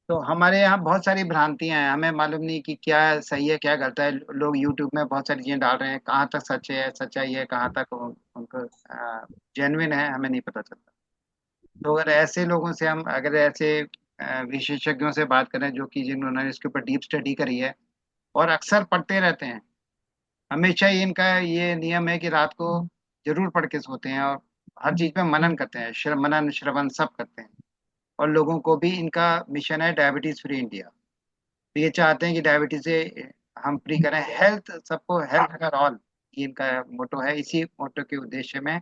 तो हमारे यहाँ बहुत सारी भ्रांतियां हैं, हमें मालूम नहीं कि क्या सही है क्या गलत है। लोग यूट्यूब में बहुत सारी चीजें डाल रहे हैं, कहाँ तक सच है सच्चाई है, कहाँ तक उनको जेन्युइन है, हमें नहीं पता चलता। तो अगर ऐसे लोगों से हम, अगर ऐसे विशेषज्ञों से बात करें जो कि जिन्होंने इसके ऊपर डीप स्टडी करी है और अक्सर पढ़ते रहते हैं, हमेशा ही इनका ये नियम है कि रात को जरूर पढ़ के सोते हैं और हर चीज पे मनन करते हैं, मनन श्रवण सब करते हैं। और लोगों को भी इनका मिशन है डायबिटीज फ्री इंडिया। तो ये चाहते हैं कि डायबिटीज से हम फ्री करें, हेल्थ सबको, हेल्थ फॉर ऑल, ये इनका मोटो है। इसी मोटो के उद्देश्य में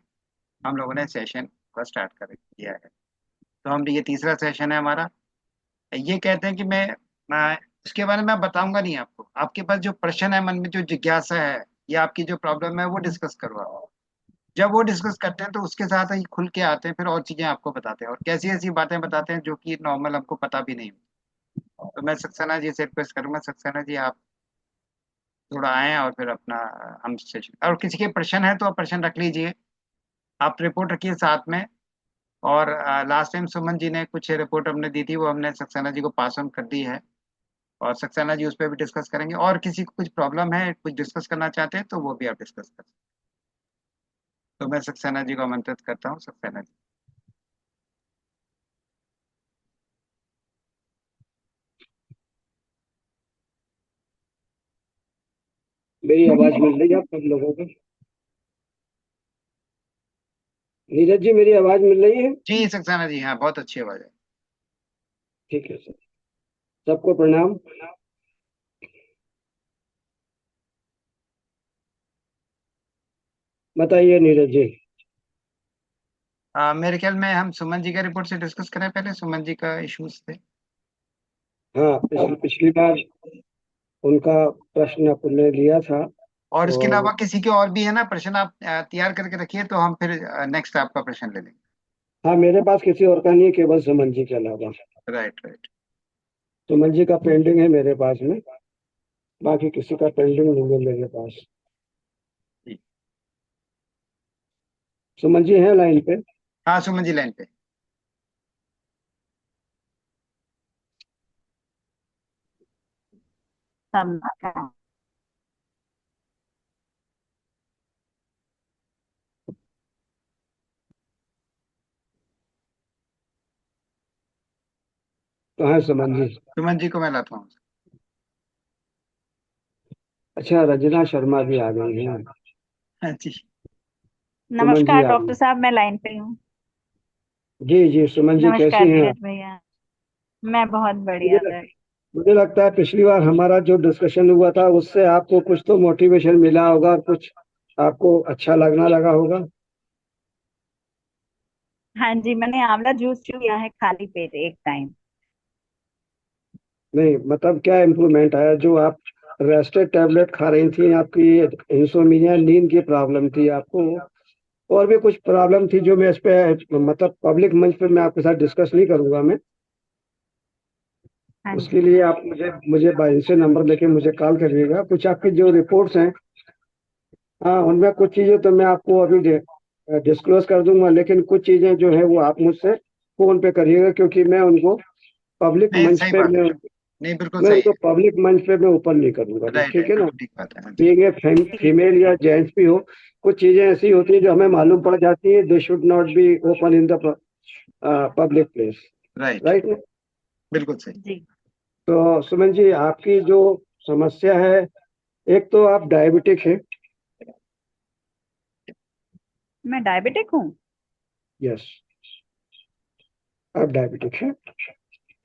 हम लोगों ने सेशन को स्टार्ट कर किया है। तो हम, ये तीसरा सेशन है हमारा। ये कहते हैं कि मैं इसके बारे में मैं बताऊंगा नहीं आपको, आपके पास जो प्रश्न है मन में, जो जिज्ञासा है या आपकी जो प्रॉब्लम है, वो डिस्कस करो आप। जब वो डिस्कस करते हैं तो उसके साथ ही खुल के आते हैं, फिर और चीजें आपको बताते हैं और कैसी ऐसी बातें बताते हैं जो कि नॉर्मल हमको पता भी नहीं। तो मैं सक्सेना जी से रिक्वेस्ट करूंगा, सक्सेना जी आप थोड़ा आए और फिर अपना हम सेशन, और किसी के प्रश्न है तो आप प्रश्न रख लीजिए, आप रिपोर्ट रखिए साथ में। और लास्ट टाइम सुमन जी ने कुछ रिपोर्ट हमने दी थी, वो हमने सक्सेना जी को पास ऑन कर दी है। और सक्सेना जी उस पर भी डिस्कस करेंगे, और किसी को कुछ प्रॉब्लम है, कुछ डिस्कस करना चाहते हैं तो वो भी आप डिस्कस कर सकते हैं। तो मैं सक्सेना जी को आमंत्रित करता हूँ, सक्सेना जी। मेरी आवाज मिल रही है आप सब लोगों को? नीरज जी, मेरी आवाज मिल रही है? जी सक्सेना जी, हाँ बहुत अच्छी आवाज़ है। ठीक है सर। सबको प्रणाम। बताइए नीरज जी। मेरे ख्याल में हम सुमन जी का रिपोर्ट से डिस्कस करें, पहले सुमन जी का इश्यूज थे। हाँ, पिछली बार उनका प्रश्न आपने लिया था। और इसके और अलावा किसी के और भी है ना प्रश्न, आप तैयार करके रखिए तो हम फिर नेक्स्ट आपका प्रश्न ले लेंगे। हाँ, मेरे पास किसी और का नहीं है, केवल सुमन जी के अलावा। Right right. सुमन जी का पेंडिंग है मेरे पास में। बाकी किसी का पेंडिंग नहीं है मेरे पास। जी। सुमन जी हैं लाइन पे? हाँ सुमन जी लाइन पे। नमस्कार। कहाँ है सुमन जी? सुमन जी को मैं लाता हूँ। अच्छा, रंजना शर्मा भी आ गई हैं। हाँ जी। सुमन जी नमस्कार आ गई। डॉक्टर साहब, मैं लाइन पे हूँ। जी जी, सुमन जी नमस्कार कैसी हैं आप? नीरज भैया। मैं बहुत मुझे बढ़िया लग, सर। मुझे लगता है पिछली बार हमारा जो डिस्कशन हुआ था उससे आपको कुछ तो मोटिवेशन मिला होगा और कुछ आपको अच्छा लगना लगा होगा। हाँ जी, मैंने आंवला जूस पिया है खाली पेट एक टाइम। नहीं, मतलब क्या इम्प्रूवमेंट आया? जो आप रेस्टेड टैबलेट खा रही थी, आपकी इंसोमिनिया, नींद की प्रॉब्लम थी आपको, और भी कुछ प्रॉब्लम थी जो मैं इस पे मतलब पब्लिक मंच पे मैं आपके साथ डिस्कस नहीं करूंगा मैं। हाँ उसके जी। लिए आप मुझे मुझे बाइल से नंबर लेके मुझे कॉल करिएगा। कुछ आपकी जो रिपोर्ट्स हैं, हाँ, उनमें कुछ चीजें तो मैं आपको अभी डिस्क्लोज कर दूंगा, लेकिन कुछ चीजें जो है वो आप मुझसे फोन पे करिएगा, क्योंकि मैं उनको पब्लिक नहीं मंच सही पे बात मैं है, नहीं बिल्कुल मैं सही उनको है। पब्लिक मंच पे मैं ऊपर नहीं करूंगा मैं, राइट ठीक राइट, है ना? बिल्कुल ठीक बात है, हाँ जी। बीइंग ए फीमेल या जेंट्स भी हो, कुछ चीजें ऐसी होती है जो हमें मालूम पड़ जाती है, they should not be open in the public place. Right. Right. बिल्कुल सही। जी। तो सुमन जी, आपकी जो समस्या है, एक तो आप डायबिटिक हैं। मैं डायबिटिक हूँ। यस, आप डायबिटिक हैं।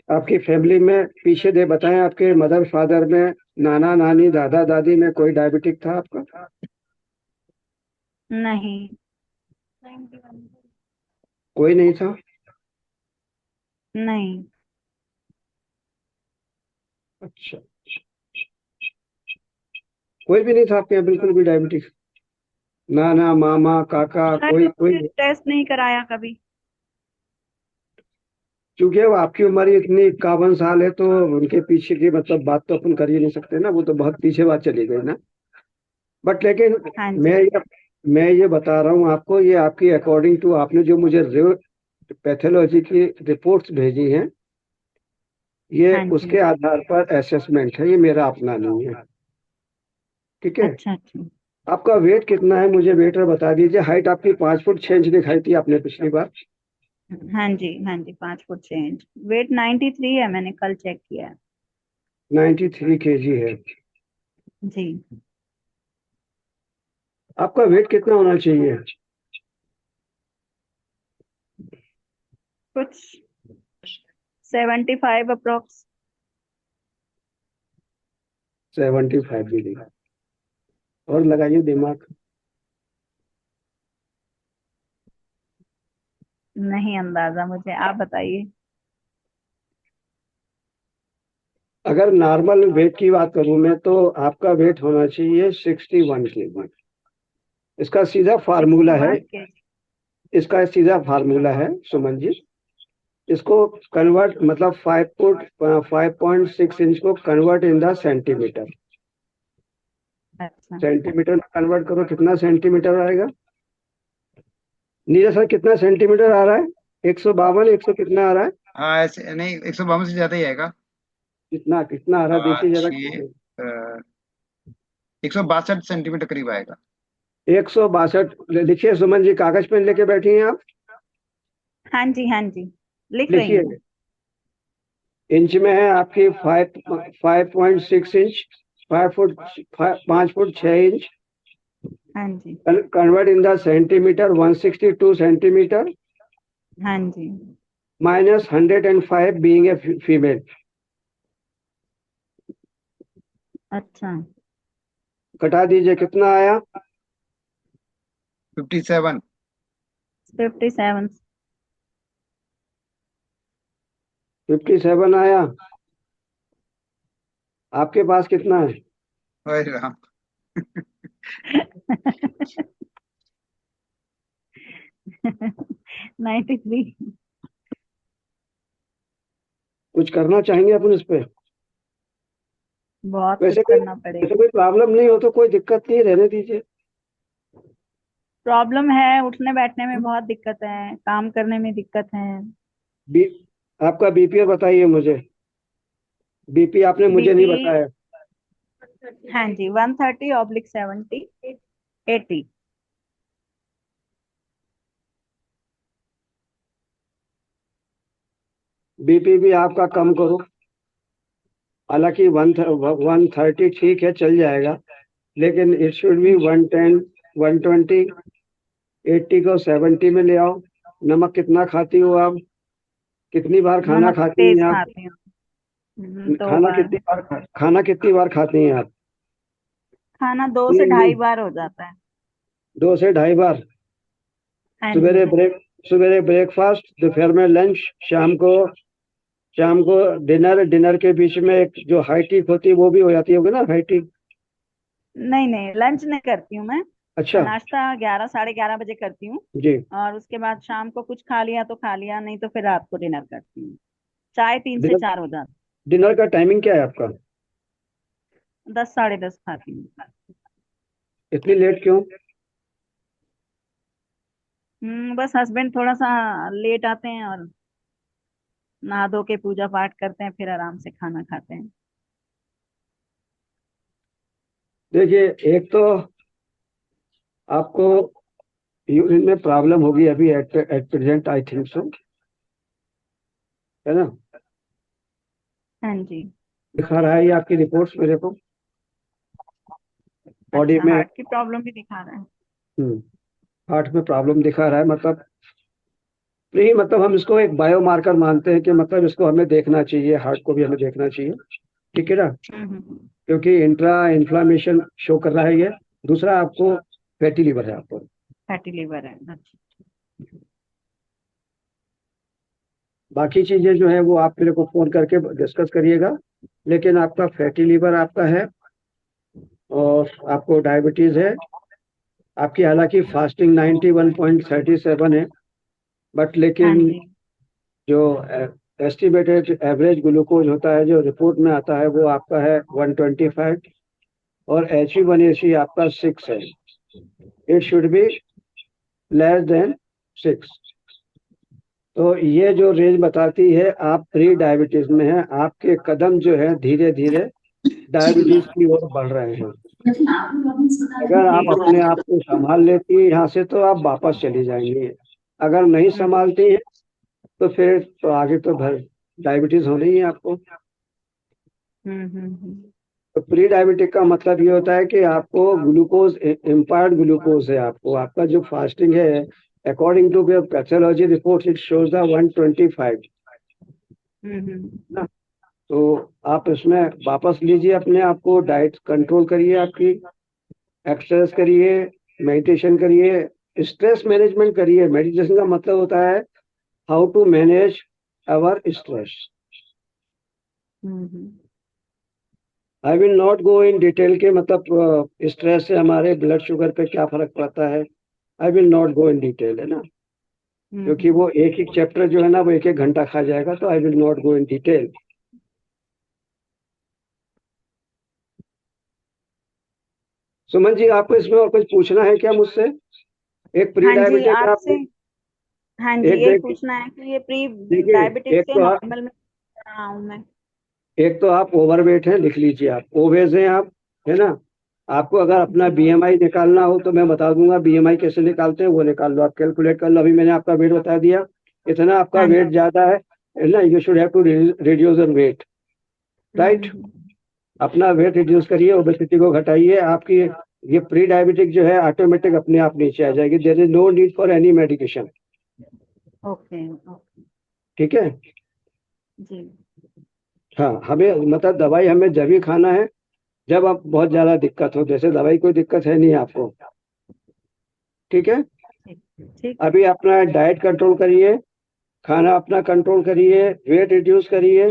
आपकी फैमिली में पीछे दे बताएं, आपके मदर फादर में, नाना नानी दादा दादी में कोई डायबिटिक था आपका? नहीं। कोई नहीं था? नहीं। अच्छा, कोई भी नहीं था आपके यहाँ बिल्कुल भी डायबिटिक? नाना मामा काका कोई ब्लड कोई नहीं? टेस्ट नहीं कराया कभी। क्योंकि अब आपकी उम्र ही इतनी 51 साल है, तो उनके पीछे की मतलब बात तो अपन कर ही नहीं सकते ना, वो तो बहुत पीछे बात चली गई ना। बट लेकिन हाँ मैं जी। ये मैं ये बता रहा हूँ आपको, ये आपकी अकॉर्डिंग टू आपने जो मुझे पैथोलॉजी की रिपोर्ट्स भेजी हैं, ये हाँ जी। उसके आधार पर असेसमेंट है, ये मेरा अपना नहीं है। ठीक है। अच्छा अच्छा। आपका वेट कितना है मुझे वेट बता दीजिए। हाइट आपकी 5 फुट 6 इंच दिखाई थी आपने पिछली बार। हाँ जी हाँ जी, 5 फुट 6 इंच। वेट 93 है, मैंने कल चेक किया है। 93 kg है। जी। आपका वेट कितना होना चाहिए? कुछ 75 अप्रोक्स। 75 kg। और लगाइए दिमाग। नहीं अंदाजा मुझे, आप बताइए। अगर नॉर्मल वेट की बात करूं मैं तो आपका वेट होना चाहिए 61 kg। इसका सीधा फार्मूला सिक्सटी है। वन के जी इसका सीधा फार्मूला है सुमन जी। इसको कन्वर्ट मतलब 5 फुट 5.6 इंच को कन्वर्ट इन द सेंटीमीटर। अच्छा। सेंटीमीटर में कन्वर्ट करो कितना सेंटीमीटर आएगा? नीरज सर कितना सेंटीमीटर आ रहा है? 152 100 कितना आ रहा है? हाँ ऐसे नहीं, 152 से ज्यादा ही आएगा। कितना कितना आ रहा है देखिए जरा। 6 162 सेंटीमीटर करीब आएगा। 162। लिखिए सुमन जी, कागज पेन लेके बैठी हैं आप? हाँ जी हाँ जी, लिख रही लिखिए। हूँ। इंच में है आपकी 5.6 इंच। 5 foot 5 foot 6 inch. हाँ जी convert in the centimetre 162 centimetre. हाँ जी। -105 बीइंग ए फीमेल। अच्छा। घटा दीजिए कितना आया? 57। 57। 57 आया। आपके पास कितना है? अरे राम। 93। कुछ करना चाहेंगे अपन इस पे? बहुत कुछ वैसे कोई करना वैसे पड़ेगा। कोई प्रॉब्लम नहीं हो तो कोई दिक्कत नहीं, रहने दीजिए। प्रॉब्लम है, उठने बैठने में बहुत दिक्कत है, काम करने में दिक्कत है। बी आपका बीपी बताइए मुझे। बीपी आपने मुझे नहीं बीपी, बताया। हाँ जी, 130/70 80। बीपी भी आपका कम करो। हालांकि 130 ठीक है, चल जाएगा। लेकिन इट शुड बी 110 120। 80 को 70 में ले आओ। नमक कितना खाती हो आप? कितनी बार खाना नमक खाती तेज हैं आप? खाती हूँ। 2 बार। खाना कितनी बार खाती हैं आप? खाना 2 से 2.5 नहीं, बार हो जाता है। 2 से 2.5 बार। हाँ जी। सवेरे ब्रेक सवेरे ब्रेकफास्ट, दोपहर में लंच, शाम को शाम को डिनर। डिनर के बीच में एक जो हाई टी होती है वो भी हो जाती होगी ना, हाई टी। नहीं नहीं, लंच नहीं करती हूँ मैं। अच्छा। नाश्ता 11 साढ़े 11 बजे करती हूँ। जी। और उसके बाद शाम को कुछ खा लिया तो खा लिया, नहीं तो फिर रात को डिनर करती हूँ। चाय 3 से 4 हो जाती डिनर का टाइमिंग क्या है आपका? है। 10 साढ़े 10 खाती हूँ। इतनी लेट क्यों? बस हस्बैंड थोड़ा सा लेट आते हैं, और नहा धो के पूजा पाठ करते हैं, फिर आराम से खाना खाते हैं। देखिए, एक तो आपको यूरिन में प्रॉब्लम होगी अभी at present, I think so, है ना? हाँ जी। दिखा रहा है ये आपकी रिपोर्ट्स मेरे को, बॉडी अच्छा, में। हार्ट की प्रॉब्लम भी दिखा रहा है। हार्ट में प्रॉब्लम दिखा रहा है, मतलब नहीं, मतलब हम इसको एक बायोमार्कर मानते हैं कि मतलब इसको हमें देखना चाहिए, हार्ट को भी हमें देखना चाहिए। ठीक है ना? क्योंकि इंट्रा इन्फ्लामेशन शो कर रहा है ये। दूसरा आपको फैटी लीवर है आपको। फैटी लिवर है, अच्छा। बाकी चीजें जो है वो आप मेरे को फोन करके डिस्कस करिएगा। लेकिन आपका फैटी लीवर आपका है, और आपको डायबिटीज है। आपकी हालांकि फास्टिंग 91.37 है, बट हाँ लेकिन जी। जो एस्टिमेटेड एवरेज ग्लूकोज होता है जो रिपोर्ट में आता है वो आपका है 125। और HbA1c आपका 6 है। It should be less than 6। तो ये जो रेंज बताती है आप प्री डायबिटीज में है, आपके कदम जो है धीरे धीरे डायबिटीज की ओर बढ़ रहे हैं। अगर आप ठीक अपने आप को संभाल लेती है यहाँ से तो आप वापस चली जाएंगी। अगर नहीं हम्म संभालती है तो फिर तो आगे तो भर डायबिटीज होनी ही है आपको। हम्म। तो प्री डायबिटिक का मतलब ये होता है कि आपको ग्लूकोज, इम्पायर्ड ग्लूकोज है आपको, आपका जो फास्टिंग है according to pathology report it shows the 125 ना। तो आप इसमें वापस लीजिए अपने आप को, डाइट कंट्रोल करिए आपकी, एक्सरसाइज करिए, मेडिटेशन करिए, स्ट्रेस मैनेजमेंट करिए। मेडिटेशन का मतलब होता है how to manage our stress. Hmm. I will not go in detail के मतलब स्ट्रेस से हमारे ब्लड शुगर पे क्या फर्क पड़ता है। आई will not go in detail, है ना, क्योंकि वो एक एक चैप्टर जो है ना वो एक एक घंटा खा जाएगा, तो I will not go in detail. Suman ji, आपको इसमें और कुछ पूछना है क्या मुझसे? एक प्री हाँ जी डायबिटिक आप आपसे, हाँ जी एक यही देख पूछना है कि ये प्री देखिए, डायबिटिक से नॉर्मल में कहाँ हूँ मैं। एक तो आप ओवरवेट हैं, लिख लीजिए, आप ओबेज हैं आप, है ना। आपको अगर अपना जी बीएमआई निकालना हो तो मैं बता दूंगा बीएमआई कैसे निकालते हैं, वो निकाल लो, आप कैलकुलेट कर लो। अभी मैंने आपका वेट बता दिया, इतना आपका हाँ जी। वेट ज्यादा है ना, you should have to reduce your weight, right. Hmm. अपना वेट रिड्यूस करिए, ओबेसिटी को घटाइए, आपकी ये प्री डायबिटिक जो है ऑटोमेटिक अपने आप नीचे आ जाएगी। There is no need for any medication. Okay okay. ठीक है। जी। हाँ, हमें मतलब दवाई हमें जब ही खाना है जब आप बहुत ज्यादा दिक्कत हो, जैसे दवाई कोई दिक्कत है नहीं आपको, ठीक है। ठीक ठीक है। अभी अपना डाइट कंट्रोल करिए, खाना अपना कंट्रोल करिए, वेट रिड्यूस करिए,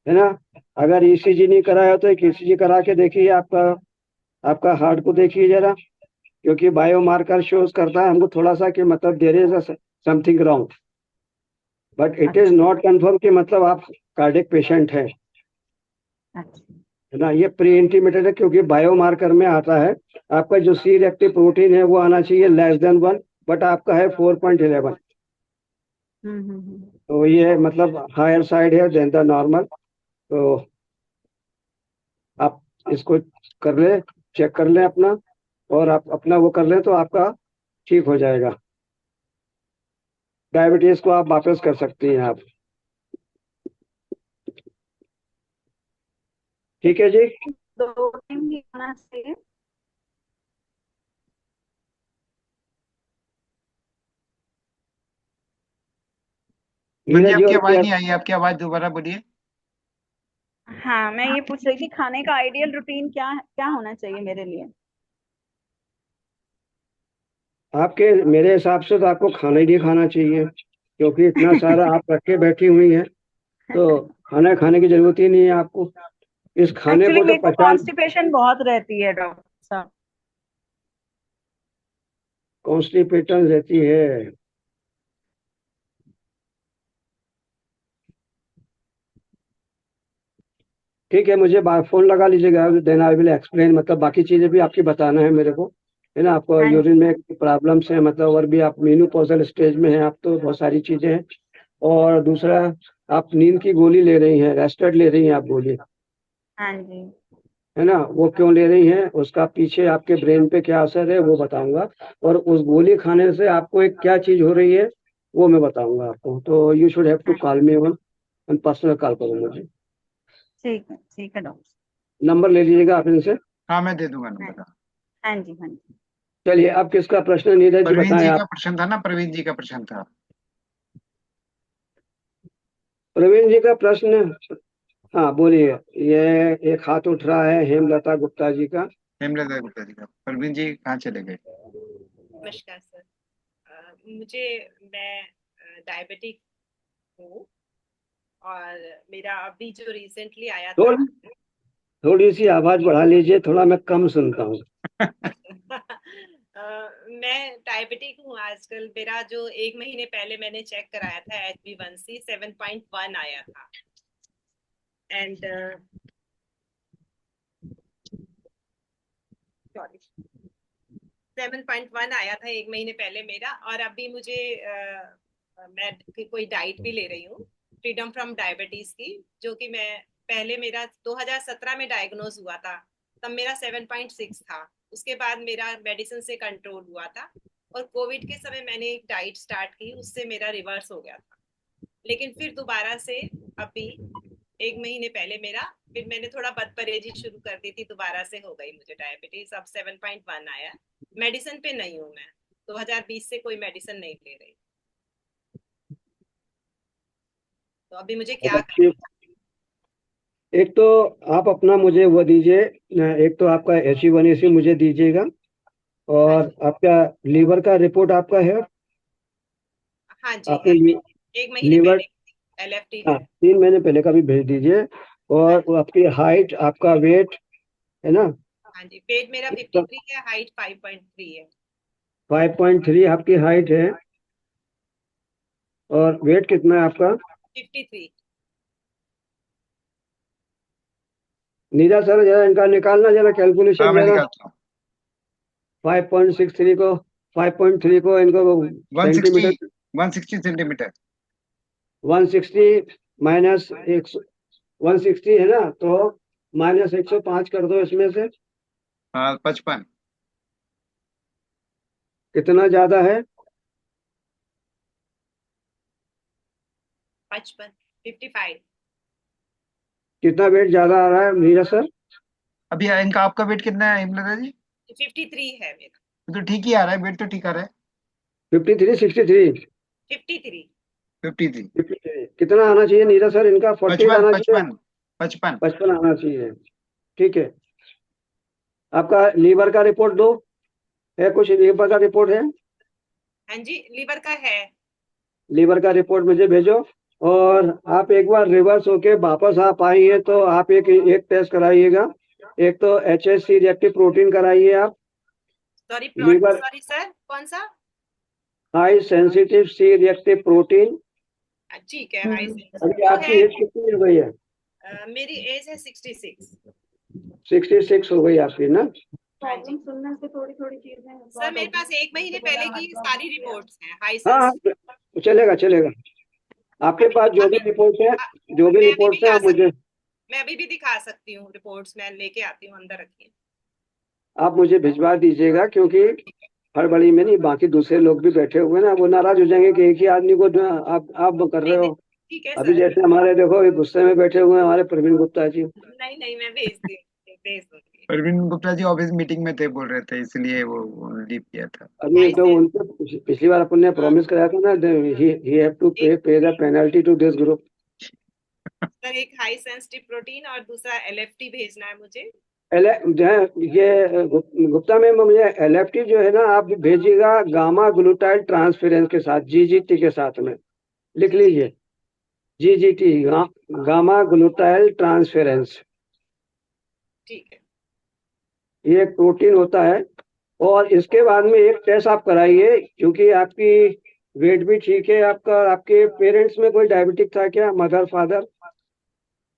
है ना। अगर ईसीजी नहीं कराया तो एक ईसीजी करा के देखिए, आपका आपका हार्ट को देखिए जरा, क्योंकि बायोमार्कर शोज करता है हमको थोड़ा सा कि मतलब there is something wrong, but it is अच्छा नॉट कंफर्म कि मतलब आप कार्डियक पेशेंट है। अच्छा। है ना, ये प्री इंटीमेटेड है क्योंकि बायोमार्कर में आता है आपका जो सी रिएक्टिव प्रोटीन है वो आना चाहिए लेस देन 1, बट आपका है 4.11। हम्म। तो ये मतलब हायर साइड है देन द नॉर्मल। तो आप इसको कर ले, चेक कर लें अपना, और आप अपना वो कर लें तो आपका ठीक हो जाएगा। डायबिटीज को आप वापस कर सकती हैं आप। ठीक है जी। दो टाइम ही खाना चाहिए। मन जी नीरज जी आपकी और आवाज क्या? नहीं आई, आपकी आवाज दोबारा बोलिए। हाँ मैं ये पूछ रही थी खाने का आइडियल रूटीन क्या क्या होना चाहिए मेरे लिए। आपके मेरे हिसाब से तो आपको खाना ही नहीं खाना चाहिए, क्योंकि इतना सारा आप रख के बैठी हुई हैं, तो खाना खाने की जरूरत ही नहीं है आपको। इस खाने एक्चुअली को तो मेरे को पहचान, कॉन्स्टिपेशन बहुत रहती है डॉक्टर साहब। कॉन्स्टिपेशन रहती है। ठीक है, मुझे फोन लगा लीजिएगा, देन आई विल एक्सप्लेन, मतलब बाकी चीजें भी आपकी बताना है मेरे को, है ना। आपको हाँ यूरिन जी में प्रॉब्लम्स है मतलब, और भी आप मेनोपॉजल स्टेज में हैं आप, तो बहुत सारी चीजें हैं। और दूसरा, आप नींद की गोली ले रही हैं, रेस्टेड ले रही हैं आप गोली, हाँ जी। है ना। वो क्यों ले रही हैं, उसका पीछे आपके ब्रेन पे क्या असर है वो बताऊंगा, और उस गोली खाने से आपको एक क्या चीज हो रही है वो मैं बताऊंगा आपको। तो यू शुड हैव टू हाँ call me on personal, call करो मुझे। ठीक है डॉक्टर। नंबर ले लीजिएगा आप इनसे। हाँ मैं दे दूंगा हाँ नंबर। हाँ जी हाँ जी। चलिए, अब किसका प्रश्न, नीरज जी प्रवीण बताएं जी आप। का प्रश्न था ना, प्रवीण जी का प्रश्न था। प्रवीण जी का प्रश्न, हाँ बोलिए। ये एक हाथ उठ रहा है हेमलता गुप्ता जी का। हेमलता गुप्ता जी का। प्रवीण जी कहाँ चले गए? नमस्कार सर। मुझे मैं डायबिटिक हूँ और मेरा अभी जो रिसेंटली आया था। थोड़ी थोड़ी सी आवाज बढ़ा लीजिए, थोड़ा मैं कम सुनता हूँ। मैं डायबिटिक हूँ आजकल। मेरा जो एक महीने पहले मैंने चेक कराया था HbA1c 7.1 आया था। एंड सॉरी 7.1 आया था एक महीने पहले मेरा, और अभी मुझे मैं कोई डाइट भी ले रही हूँ, फ्रीडम फ्रॉम डायबिटीज की, जो कि मैं पहले मेरा 2017 में डायग्नोज हुआ था, तब मेरा 7.6 था। उसके बाद मेरा मेडिसिन से कंट्रोल हुआ था, और कोविड के समय मैंने एक डाइट स्टार्ट की, उससे मेरा रिवर्स हो गया था। लेकिन फिर दोबारा से अभी 1 महीने पहले मेरा, फिर मैंने थोड़ा बदपरहेजी शुरू कर दी थी, दोबारा से हो गई मुझे डायबिटीज। अब 7.1 आया। मेडिसिन पे नहीं हूँ मैं, 2020 से कोई मेडिसिन नहीं ले रही। तो अभी मुझे क्या अच्छी। एक तो आप अपना मुझे वो दीजिए, एक तो आपका HbA1c मुझे दीजिएगा, हाँ और जी। आपका लीवर का रिपोर्ट आपका है? हाँ जी आपने है, 1 महीने लीवर, पहले LFT हाँ है। 3 महीने पहले का भी भेज दीजिए। हाँ और जी। वो आपकी हाइट, आपका वेट है ना? हाँ जी, पेट मेरा 53 है, हाइट 5.3 है। 5.3 आपकी हाइट है, और वेट कितना है आपका? 53। नीरज सर, जरा इनका निकालना, जरा हाँ कैलकुलेशन मैं जरा। निकालता हूँ। 5.63 को, 5.3 को इनको 160, सेंटीमीटर। 160 सेंटीमीटर। 160 माइनस 160 है ना, तो माइनस 105 कर दो इसमें से। हाँ 55। कितना ज्यादा है? 55। कितना वेट ज्यादा आ रहा है नीरज सर? अभी इनका आपका वेट कितना है हिमलता जी? 53 है मेरा। तो ठीक ही आ रहा है, वेट तो ठीक आ रहा है। 53, 63? 53। 53। 53 कितना आना चाहिए नीरज सर इनका? 48 55, आना चाहिए? 55, 55। 55 आना चाहिए। ठीक है। आपका लीवर का रिपोर्ट दो, है कुछ लीवर का रिपोर्ट है? हाँ जी, लीवर का है। लीवर का रिपोर्ट मुझे भेजो। और आप एक बार रिवर्स होके वापस आप आई हैं तो आप एक एक टेस्ट कराइएगा। एक तो HSC रिएक्टिव प्रोटीन कराइए आप। सॉरी लीवर, सॉरी सर, कौन सा? High sensitive C reactive protein. ठीक है, हाई सेंस अभी वो आपकी है। एज कितनी हो गई है? मेरी एज है 66। 66 हो गई आपकी ना? हाँ जी। प्रॉब्लम सुनने से थोड़ी थोड़ी चीजें सर सॉर्ट मेरे होगी। पास 1 महीने जैसे बोला पहले हार्ट की सारी प्रॉब्लम है। रिपोर्ट्स हैं, हाई हाँ सेंस। हाँ, चलेगा चलेगा। आपके अभी पास जो भी अभी रिपोर्ट है, अ, जो भी मैं अभी भी रिपोर्ट्स है ला आप सक मुझे, मैं अभी भी दिखा सकती हूँ रिपोर्ट्स, मैं लेके आती हूँ, अंदर रखिए। आप मुझे भिजवा दीजिएगा, क्योंकि हड़बड़ी में नहीं, बाकी दूसरे लोग भी बैठे हुए हैं ना, वो नाराज हो जाएंगे कि एक ही आदमी को जो आप कर रहे नहीं नहीं, हो। ठीक है अभी सर। जैसे हमारे देखो, एक गुस्से में बैठे हुए हैं हमारे प्रवीण गुप्ता जी। नहीं नहीं, मैं भेज दूंगी। परवीन गुप्ता जी ऑफिस मीटिंग में थे, बोल रहे थे, इसलिए वो लीव किया था। अभी हाई तो सेंस। उनको पिछली बार अपन ने हाँ। प्रॉमिस कराया था ना, ही हैव टू एक pay the penalty to this group. Sir, एक हाई सेंसिटिव प्रोटीन और दूसरा LFT भेजना है मुझे। जो है ये गुप्ता में मुझे LFT जो है ना, आप भेजिएगा गामा ग्लूटाइल ट्रांसफेरेंस के साथ, GGT के साथ में। लिख जी जी। लीजिए, GGT, गामा ग्लूटाइल ट्रांसफेरेंस। ठीक है। ये एक प्रोटीन होता है। और इसके बाद में एक टेस्ट आप कराइए, क्योंकि आपकी वेट भी ठीक है आपका। आपके पेरेंट्स में कोई डायबिटिक था क्या, मदर फादर?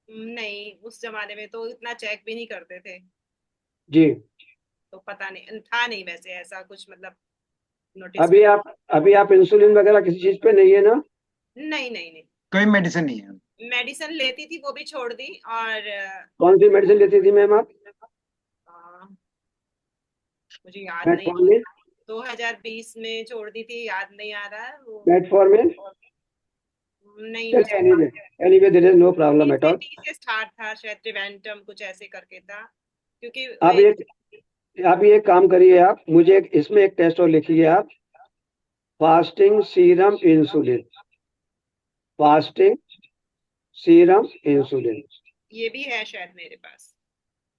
नहीं, उस जमाने में तो इतना चेक भी नहीं करते थे। जी। तो पता नहीं था, नहीं वैसे ऐसा कुछ, मतलब नोटिस में अभी आप अभी आप इंसुलिन वगैरह किसी चीज पे नहीं है ना? नहीं नहीं नहीं। कोई मेडिसिन नहीं है। मेडिसिन लेती थी, वो भी छोड़ दी। और कौन सी मेडिसिन लेती थी मैम आप? अ, मुझे याद नहीं आ मेटफॉर्मिन? रहा। 2020 में छोड़ दी थी, याद नहीं आ रहा है वो। मेटफॉर्मिन? नहीं, चलिए, मुझे anyway, anyway there is no problem T at से ऑल। टी से स्टार्ट था शायद, ट्रिवेंटम कुछ ऐसे करके था, क्योंकि आप एक आप ये काम करिए, आप मुझे इसमें एक टेस्ट और लिखिए आप। Fasting serum insulin, fasting serum insulin. ये भी है शायद मेरे पास।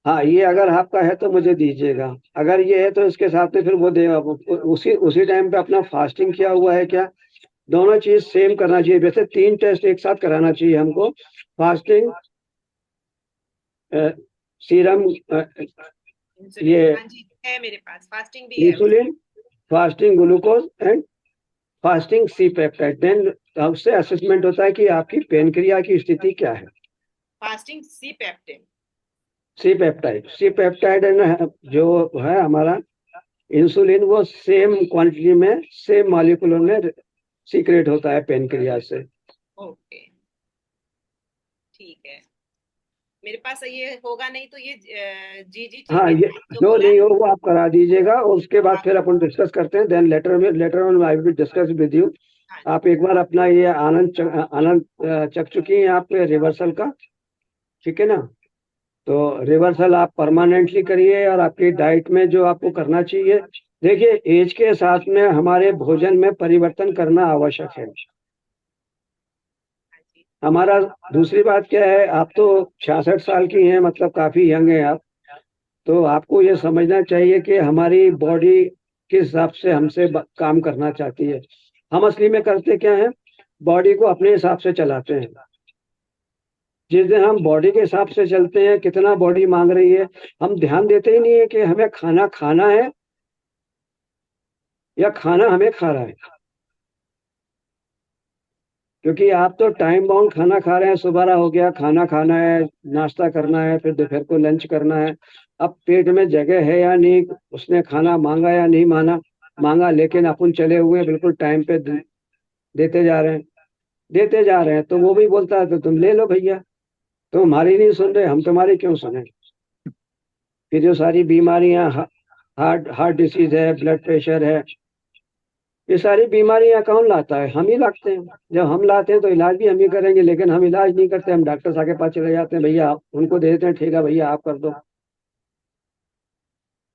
हाँ, ये अगर आपका है तो मुझे दीजिएगा। अगर ये है तो इसके साथ में फिर वो देगा, उसी उसी टाइम पे अपना फास्टिंग किया हुआ है क्या? दोनों चीज सेम करना चाहिए। वैसे 3 टेस्ट एक साथ कराना चाहिए हमको। फास्टिंग सीरम, इंसुलिन, ये हाँ जी है मेरे पास, फास्टिंग भी है उसमें। Insulin, fasting glucose and fasting C peptide. Then उससे असेसमेंट होता है कि आपकी पेनक्रिया की स्थिति क्या है। फास्टिंग सी पेप्टिन। सी पेप्टाइड है ना, जो है हमारा इंसुलिन, वो सेम क्वांटिटी में, सेम मॉलिक्यूल में सीक्रेट होता है पेनक्रियाज से। ओके, ठीक है। मेरे पास ये होगा नहीं तो ये जी जी ठीक हाँ, है ये जो जो बोला नहीं है। हो वो आप करा दीजिएगा, और उसके बाद हाँ फिर अपन डिस्कस करते हैं। Then later on I will discuss with you. हाँ आप एक बार अपना ये आनंद चख चुकी हैं आप रिवर्सल का, ठीक है ना? तो रिवर्सल आप परमानेंटली करिए, और आपकी डाइट में जो आपको करना चाहिए, देखिए एज के साथ में हमारे भोजन में परिवर्तन करना आवश्यक है हाँ जी। हमारा। दूसरी बात क्या है, आप तो 66 साल की हैं, मतलब काफी यंग हैं आप। तो आपको ये समझना चाहिए कि हमारी बॉडी किस हिसाब से हमसे काम करना चाहती है। हम असली में करते क्या है, बॉडी को अपने हिसाब से चलाते हैं। जिस दिन हम बॉडी के हिसाब से चलते हैं, कितना बॉडी मांग रही है, हम ध्यान देते ही नहीं है कि हमें खाना खाना है या खाना हमें खा रहा है। क्योंकि आप तो टाइम बाउंड खाना खा रहे हैं, सुबह हो गया, खाना खाना है, नाश्ता करना है, फिर दोपहर को लंच करना है। अब पेट में जगह है या नहीं, उसने खाना मांगा या नहीं मांगा, लेकिन अपन चले हुए हैं, बिल्कुल टाइम पे देते जा रहे हैं, देते जा रहे हैं। तो वो भी बोलता है तो तुम ले लो भैया, तुम हमारी नहीं सुन रहे, हम तुम्हारी क्यों सुने? फिर जो सारी बीमारियां, हार्ट हार्ट डिसीज है, ब्लड प्रेशर है, ये सारी बीमारियां कौन लाता है? हम ही लाते हैं। जब हम लाते हैं तो इलाज भी हम ही करेंगे, लेकिन हम इलाज नहीं करते, हम डॉक्टर साहब के पास चले जाते हैं, भैया आप उनको दे देते हैं, ठीक है भैया आप कर दो।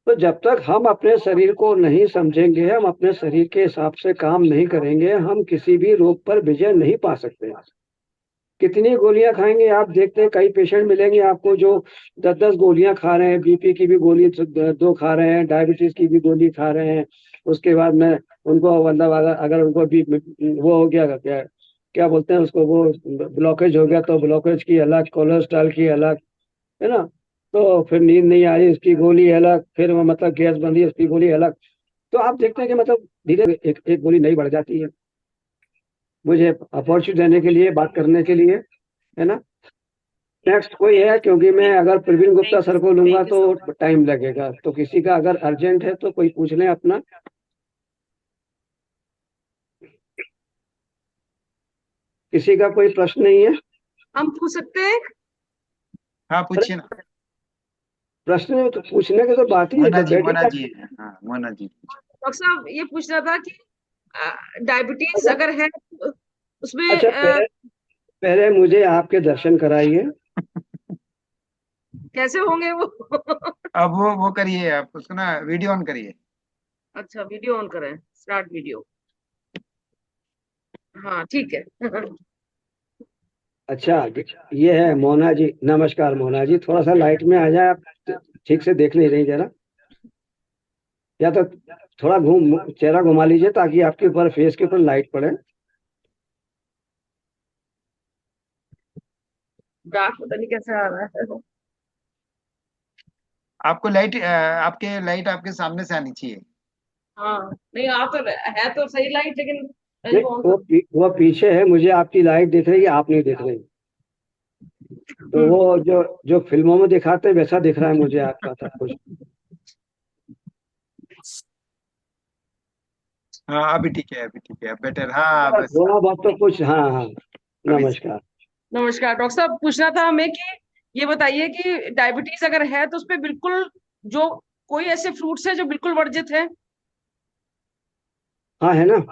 तो जब तक हम अपने शरीर को नहीं समझेंगे, हम अपने शरीर के हिसाब से काम नहीं करेंगे, हम किसी भी रोग पर विजय नहीं पा सकते। कितनी गोलियां खाएंगे आप? देखते हैं कई पेशेंट मिलेंगे आपको जो 10-10 गोलियां खा रहे हैं, बीपी की भी गोली 2 खा रहे हैं, डायबिटीज की भी गोली खा रहे हैं। उसके बाद में उनको मतलब अगर उनको भी वो हो गया, क्या क्या बोलते हैं उसको, वो ब्लॉकेज हो गया, तो ब्लॉकेज की अलग, कोलेस्ट्रॉल की अलग, है ना? तो फिर नींद नहीं आ रही, उसकी गोली अलग, फिर वो मतलब गैस बन रही है, उसकी गोली अलग। तो आप देखते हैं कि मतलब धीरे एक एक गोली नहीं बढ़ जाती है। मुझे अपॉर्चुनिटी देने के लिए, बात करने के लिए, है ना? नेक्स्ट कोई है? क्योंकि मैं अगर प्रवीण गुप्ता सर को लूंगा थैंक यू सो तो टाइम लगेगा, तो किसी का अगर अर्जेंट है तो कोई पूछ लें अपना। किसी का कोई प्रश्न नहीं है? हम पूछ सकते हैं? हाँ अरे पूछिए ना। प्रश्न में तो पूछने की तो बात ही है, जब बैठे मोना क्या। जी हैं, हाँ मोना जी पूछिए। डॉक्टर साहब ये पूछ रहा था कि डायबिटीज अच्छा, अगर है तो उसमें अच्छा, पहले पहले मुझे आपके दर्शन कराइए। कैसे होंगे वो? अब वो करिए, आप उसको ना वीडियो ऑन करिए। अच्छा, वीडियो ऑन करें, स्टार्ट वीडियो। हाँ ठीक है। अच्छा, ये है मोना जी। नमस्कार मोना जी, थोड़ा सा लाइट में आ जाए आप, ठीक से देख नहीं रही जरा, या तो थोड़ा चेहरा घुमा लीजिए ताकि आपके ऊपर, फेस के ऊपर लाइट पड़े। डार्क पता नहीं कैसे आ रहा है। आपको लाइट आपके लाइट आपके सामने से आनी चाहिए। हाँ नहीं, आ तो है तो सही लाइट, लेकिन नहीं, वो ऑन वो कर। वो पीछे है, मुझे आपकी लाइट दिख रही है, आप नहीं दिख रही। तो हम्म, वो जो जो फिल्मों में दिखाते हैं वैसा दिख रहा है मुझे आपका सब कुछ। हाँ अभी ठीक है, अभी ठीक है, बेटर, हाँ थोड़ा बस। थोड़ा बहुत तो कुछ, हाँ हाँ। अभी नमस्कार। नमस्कार डॉक्टर साहब, पूछना था हमें कि ये बताइए कि डायबिटीज अगर है तो उसपे बिल्कुल जो कोई ऐसे फ्रूट्स है जो बिल्कुल वर्जित है? हाँ, है ना?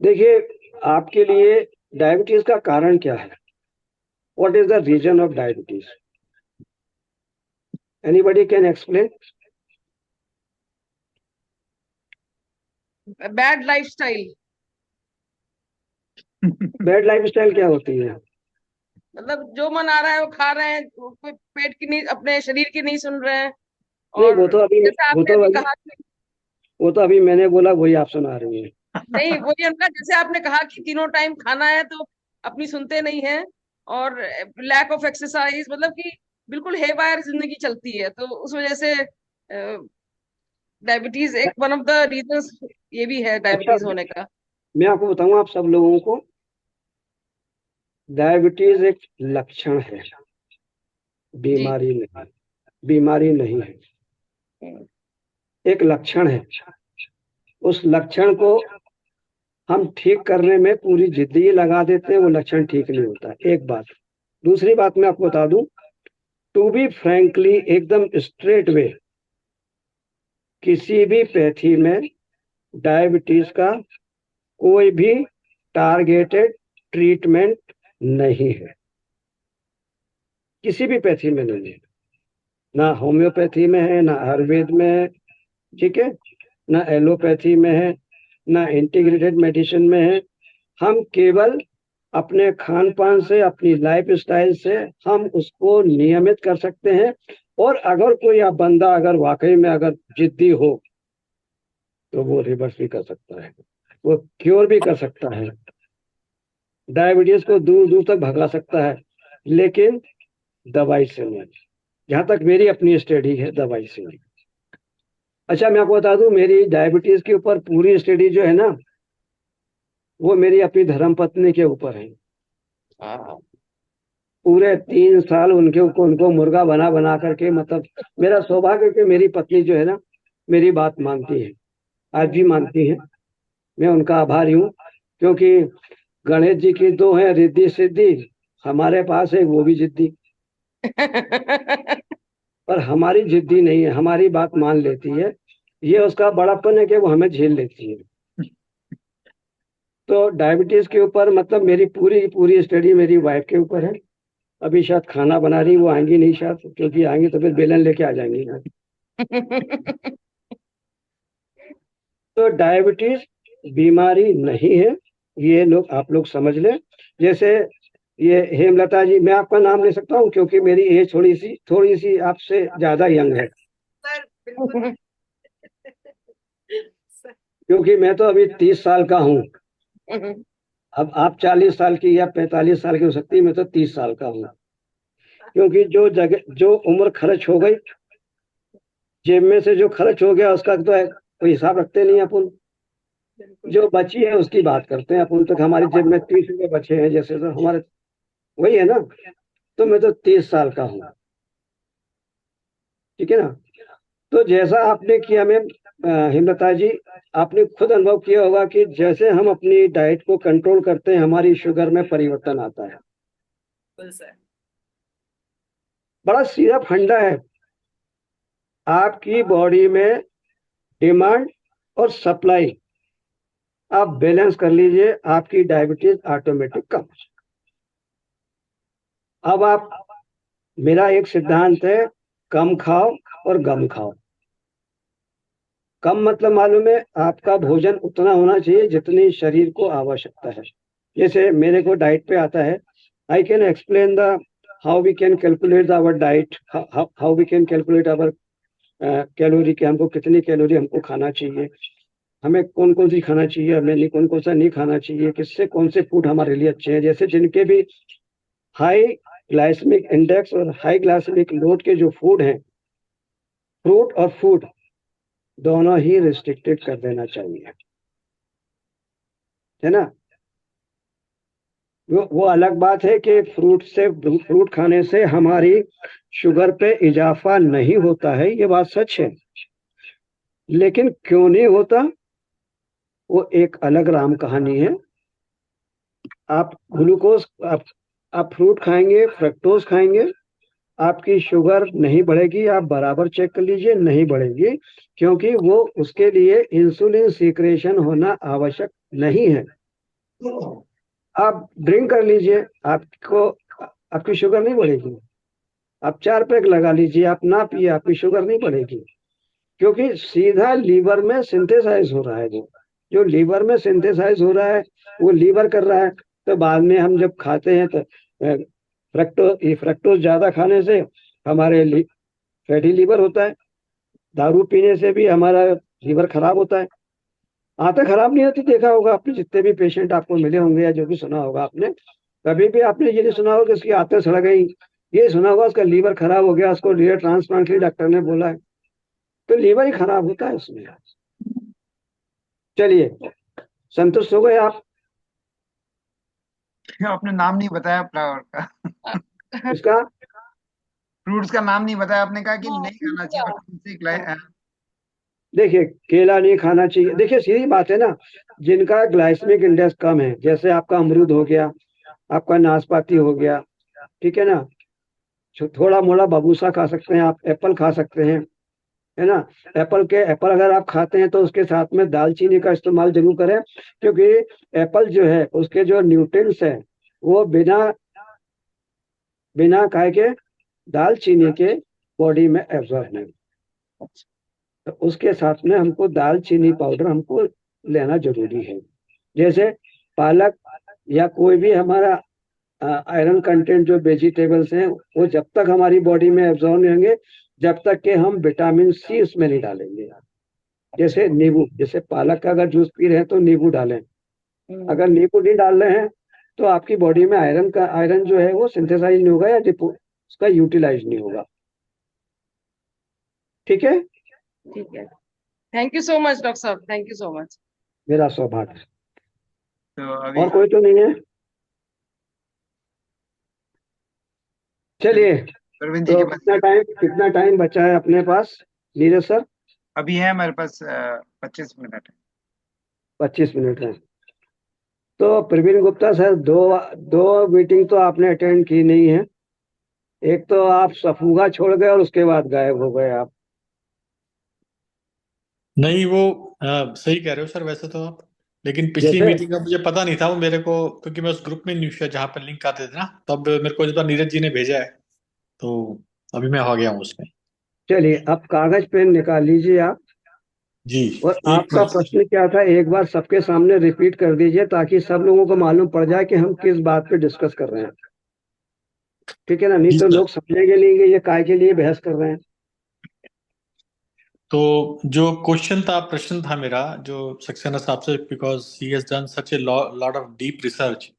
देखिए, आपके लिए डायबिटीज का कारण क्या है? What is the reason of diabetes? Anybody can explain? Bad lifestyle. Bad lifestyle क्या होती है? मतलब जो मन आ रहा है वो खा रहे हैं, कोई पेट की नहीं, अपने शरीर की नहीं सुन रहे हैं। नहीं, और जैसे आपने अभी कहा कि वो तो अभी मैंने बोला, वही आप सुना रही हैं। नहीं, वही उनका जैसे आपने कहा कि तीनों टाइम खाना है तो अपनी सुनते नहीं है। और लैक ऑफ एक्सरसाइज, मतलब कि बिल्कुल हेवायर जिंदगी चलती है, तो उस वजह से डायबिटीज एक वन ऑफ द रीजंस ये भी है अच्छा, डायबिटीज होने का। मैं आपको बताऊं, आप सब लोगों को, डायबिटीज एक लक्षण है, जी। बीमारी नहीं। बीमारी नहीं है, हम्म, एक लक्षण है। उस लक्षण को हम ठीक करने में पूरी जिद्दी लगा देते हैं, वो लक्षण ठीक नहीं होता। एक बात। दूसरी बात मैं आपको बता दूं, टू बी फ्रैंकली, एकदम स्ट्रेट वे, किसी भी पैथी में डायबिटीज का कोई भी टारगेटेड ट्रीटमेंट नहीं है, किसी भी पैथी में नहीं है। ना होम्योपैथी में है, ना आयुर्वेद में है, ठीक है, ना एलोपैथी में है, ना इंटीग्रेटेड मेडिसिन में है। हम केवल अपने खान पान से, अपनी लाइफ स्टाइल से हम उसको नियमित कर सकते हैं। और अगर कोई आप बंदा अगर वाकई में अगर जिद्दी हो तो वो रिवर्स भी कर सकता है, वो क्योर भी कर सकता है, डायबिटीज को दूर दूर तक भगा सकता है, लेकिन दवाई से नहीं। जहां तक मेरी अपनी स्टडी है, दवाई से नहीं। अच्छा, मैं आपको बता दूं, मेरी डायबिटीज के ऊपर पूरी स्टडी जो है ना, वो मेरी अपनी धर्मपत्नी के ऊपर है। पूरे 3 साल उनको मुर्गा बना बना करके, मतलब मेरा सौभाग्य कि मेरी पत्नी जो है ना, मेरी बात मानती है, आज भी मानती है। मैं उनका आभारी हूँ, क्योंकि गणेश जी की दो है, रिद्धि सिद्धि, हमारे पास है वो भी जिद्दी। पर हमारी जिद्दी नहीं है, हमारी बात मान लेती है। ये उसका बड़ापन है कि वो हमें झेल लेती है। तो डायबिटीज के ऊपर मतलब मेरी पूरी पूरी स्टडी मेरी वाइफ के ऊपर है। अभी शायद खाना बना रही, वो आएंगी नहीं शायद, क्योंकि आएंगी तो फिर बेलन लेके आ जाएंगी। तो डायबिटीज बीमारी नहीं है, ये लोग आप लोग समझ लें। जैसे ये हेमलता जी, मैं आपका नाम ले सकता हूँ क्योंकि मेरी एज थोड़ी सी आपसे ज्यादा यंग है, सर बिल्कुल। सर, क्योंकि मैं तो अभी 30 साल का हूँ। अब आप 40 साल की या 45 साल की हो सकती है, मैं तो 30 साल का हूँ। क्योंकि जो उम्र खर्च हो गई, जेब में से जो खर्च हो गया उसका तो कोई हिसाब रखते नहीं अपन। बिल्कुल जो बची है उसकी बात करते हैं अपन। तक हमारी जेब में 30 रुपए बचे हैं जैसे, तो हमारे वही है ना। तो मैं तो 30 साल का हूँ, ठीक है ना। तो जैसा आपने किया मैम, हिम्मता जी, आपने खुद अनुभव किया होगा कि जैसे हम अपनी डाइट को कंट्रोल करते हैं, हमारी शुगर में परिवर्तन आता है। सर। बड़ा सीधा फंडा है। आपकी बॉडी में डिमांड और सप्लाई आप बैलेंस कर लीजिए, आपकी डायबिटीज ऑटोमेटिक कम। अब आप, मेरा एक सिद्धांत है, कम खाओ और गम खाओ। कम मतलब मालूम है, आपका भोजन उतना होना चाहिए जितनी शरीर को आवश्यकता है। जैसे मेरे को डाइट पे आता है, I can explain the how we can calculate our diet, how we can calculate our calorie, के हमको कितनी कैलोरी हमको खाना चाहिए, हमें कौन कौन सी खाना चाहिए, हमें नहीं कौन कौन सा नहीं खाना चाहिए, किससे कौन से फूड हमारे लिए अच्छे हैं। जैसे जिनके भी हाई ग्लाइसेमिक इंडेक्स और हाई ग्लाइसेमिक लोड के जो फूड हैं, फ्रूट और फूड दोनों ही रिस्ट्रिक्टेड कर देना चाहिए, है ना। वो अलग बात है कि फ्रूट खाने से हमारी शुगर पे इजाफा नहीं होता है, ये बात सच है। लेकिन क्यों नहीं होता, वो एक अलग राम कहानी है। आप ग्लूकोज, आप फ्रूट खाएंगे, फ्रक्टोज खाएंगे, आपकी शुगर नहीं बढ़ेगी। आप बराबर चेक कर लीजिए, नहीं बढ़ेगी, क्योंकि वो उसके लिए इंसुलिन सीक्रेशन होना आवश्यक नहीं है। आप ड्रिंक कर लीजिए, आपको आपकी शुगर नहीं बढ़ेगी। आप 4 पैक लगा लीजिए, आप ना पिए, आपकी शुगर नहीं बढ़ेगी, क्योंकि सीधा लीवर में सिंथेसाइज हो रहा है। वो जो लीवर में सिंथेसाइज हो रहा है वो लीवर कर रहा है। तो बाद में हम जब खाते हैं तो फ्रक्टोज ज्यादा खाने से हमारे फैटी लीवर होता है। दारू पीने से भी हमारा लीवर खराब होता है। आंतें खराब नहीं होती, देखा होगा आपने, जितने भी पेशेंट आपको मिले होंगे या जो भी सुना होगा आपने, कभी भी आपने ये नहीं सुना होगा कि उसकी आंतें सड़ गई, ये सुना होगा उसका लीवर खराब हो गया, उसको लीवर ट्रांसप्लांट के लिए डॉक्टर ने बोला है। तो लीवर ही खराब होता है उसमें। चलिए, संतुष्ट हो गए आप? आपने नाम नहीं बताया फ्लावर का। इसका फ्रूट्स का नाम नहीं बताया, आपने कहा कि हाँ, नहीं खाना चाहिए, पूरा। बट कौन सी देखिए केला नहीं खाना चाहिए। देखिए सीधी बात है ना, जिनका ग्लाइसेमिक इंडेक्स कम है, जैसे आपका अमरूद हो गया, आपका नाशपाती हो गया, ठीक है ना, थोड़ा मोड़ा बबूसा खा सकते हैं आप, एप्पल खा सकते हैं, है ना। एप्पल अगर आप खाते हैं तो उसके साथ में दालचीनी का इस्तेमाल जरूर करें, क्योंकि एप्पल जो है उसके जो न्यूट्रिएंट्स हैं वो बिना बिना खाए के दालचीनी के बॉडी में एब्जॉर्ब नहीं, तो उसके साथ में हमको दालचीनी पाउडर हमको लेना जरूरी है। जैसे पालक या कोई भी हमारा आयरन कंटेंट जो वेजिटेबल्स हैं, वो जब तक हमारी बॉडी में एब्जॉर्ब नहीं होंगे, जब तक कि हम विटामिन सी उसमें नहीं डालेंगे। जैसे नींबू, जैसे पालक का अगर जूस पी रहे हैं तो नींबू डालें। अगर नींबू नहीं डाल रहे हैं तो आपकी बॉडी में आयरन जो है वो सिंथेसाइज नहीं होगा या उसका यूटिलाइज नहीं होगा। ठीक है, ठीक है। Thank you so much doctor साहब, थैंक यू सो मच। मेरा सौभाग्य। तो अभी और कोई तो नहीं है? चलिए, प्रवीण जी तो के पास कितना टाइम बचा है अपने पास, नीरज सर? अभी है हमारे पास 25 मिनट है। 25 मिनट है। तो प्रवीण गुप्ता सर, दो दो मीटिंग तो आपने अटेंड की नहीं है। एक तो आप सफुगा छोड़ गए और उसके बाद गायब हो गए आप। नहीं वो सही कह रहे हो सर वैसे तो आप, लेकिन पिछली जैसे मीटिंग का मुझे पता नहीं था वो मेरे को, क्योंकि मैं उस ग्रुप में नहीं जहाँ पर लिंक आते थे ना, तब मेरे को इस बार नीरज जी ने भेजा है, तो अभी मैं आ गया हूँ उसमें। चलिए, अब कागज पेन निकाल लीजिए आप, जी। और एक आपका मिनट। प्रश्न क्या था एक बार सबके सामने रिपीट कर दीजिए, ताकि सब लोगों को मालूम पड़ जाए कि हम किस बात पे डिस्कस कर रहे हैं। ठीक है ना, नहीं जी तो सर। लोग समझेंगे नहीं कि ये काय के लिए बहस कर रहे हैं। तो जो क्वेश्चन था, प्रश्न था मेरा जो सक्सेना साहब से, because he has done such a lot of deep research,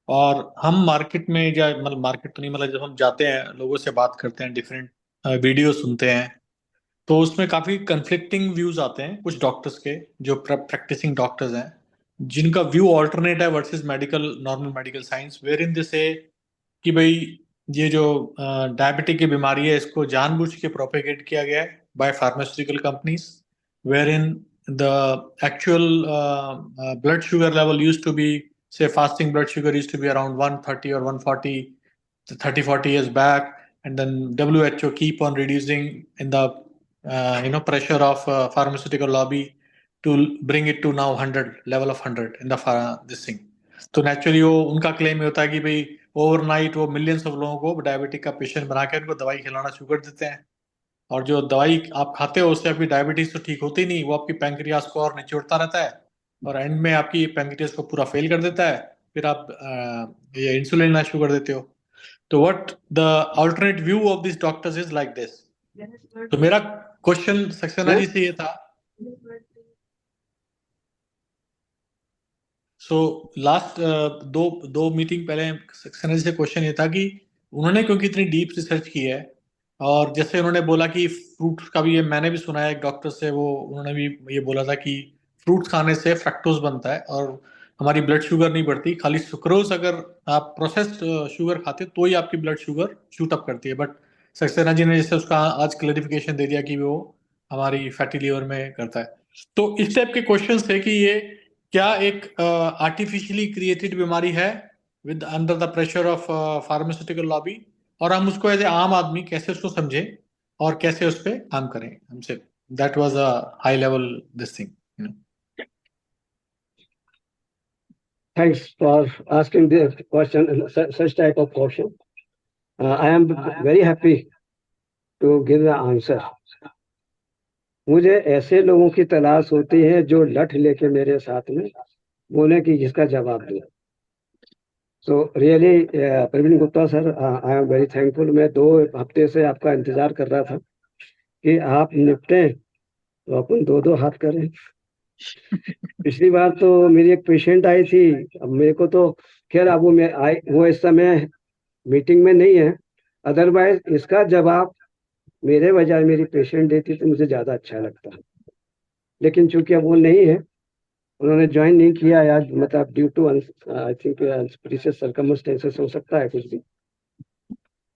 और हम मार्केट में, या मतलब मार्केट तो नहीं, मतलब जब हम जाते हैं लोगों से बात करते हैं, डिफरेंट वीडियो सुनते हैं, तो उसमें काफी कंफ्लिक्टिंग व्यूज आते हैं कुछ डॉक्टर्स के, जो प्रैक्टिसिंग डॉक्टर्स हैं, जिनका व्यू ऑल्टरनेट है versus medical, normal medical science, where in this कि भाई ये जो डायबिटिक की बीमारी है इसको जानबूझ के प्रोपेगेट किया गया है by pharmaceutical companies, where in the actual blood sugar level used to be, say fasting blood sugar used to be around 130 or 140 30-40 years back, and then WHO keep on reducing in the pressure of pharmaceutical lobby to bring it to now 100 level of 100 in the this thing. तो naturally वो उनका claim होता है कि भाई overnight वो millions of लोगों को डायबिटिक का पेशेंट बना के उनको दवाई खिलाना शुरू कर देते हैं, और जो दवाई आप खाते हो उससे आपकी डायबिटीज तो ठीक होती नहीं, वो आपकी पैंक्रियास को और निचोड़ता रहता है, और एंड में आपकी पैंक्रियास को पूरा फेल कर देता है, फिर आप ये इंसुलिन लेना शुरू कर देते हो। तो what the alternate view of this doctors is like this. तो मेरा क्वेश्चन सक्सेना जी से ये था, सो लास्ट दो दो मीटिंग पहले सक्सेना जी से क्वेश्चन ये था कि उन्होंने क्योंकि इतनी डीप रिसर्च की है, और जैसे उन्होंने बोला कि फ्रूट का भी, ये मैंने भी सुना है एक डॉक्टर से, वो उन्होंने भी ये बोला था कि फ्रूट्स खाने से फ्रक्टोज बनता है और हमारी ब्लड शुगर नहीं बढ़ती, खाली सुक्रोज अगर आप प्रोसेस्ड शुगर खाते तो ही आपकी ब्लड शुगर शूट अप करती है। बट सक्सेना जी ने जैसे उसका आज क्लैरिफिकेशन दे दिया कि वो हमारी फैटी लीवर में करता है। तो इस टाइप के क्वेश्चन थे कि ये क्या एक आर्टिफिशियली क्रिएटेड बीमारी है with under the pressure of pharmaceutical lobby, और हम उसको एज ए आम आदमी कैसे उसको समझें और कैसे उस पर काम करें हमसे। That was a high level this thing. Thanks for asking this question, such type of question. I am very happy to give the answer. मुझे ऐसे लोगों की तलाश होती है जो लठ लेके मेरे साथ में बोले कि इसका जवाब दो। So really Praveen Gupta sir, I am very thankful. मैं 2 हफ्ते से आपका इंतजार कर रहा था कि आप निपटे तो अपन दो दो हाथ करें। पिछली बार तो मेरी एक पेशेंट आई थी, अब मेरे को तो खैर अब वो इस समय मीटिंग में नहीं है, अदरवाइज इसका जवाब मेरे बजाय मेरी पेशेंट देती तो मुझे ज्यादा अच्छा लगता। लेकिन चूंकि अब वो नहीं है, उन्होंने ज्वाइन नहीं किया आज, मतलब due to I think inauspicious circumstances हो सकता है कुछ भी।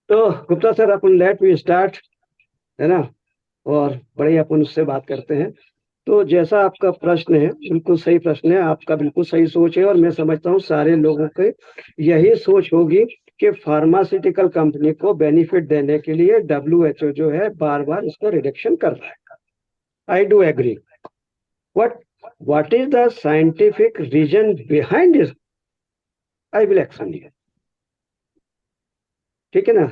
तो गुप्ता सर, अपन लेट वी स्टार्ट, है ना। और बड़े अपन उससे बात करते हैं। तो जैसा आपका प्रश्न है, बिल्कुल सही प्रश्न है आपका, बिल्कुल सही सोच है, और मैं समझता हूँ सारे लोगों के यही सोच होगी कि फार्मास्यूटिकल कंपनी को बेनिफिट देने के लिए WHO जो है बार बार इसका रिडक्शन कर रहा है। I do agree, but what is the scientific reason behind this? I will explain you. ठीक है ना?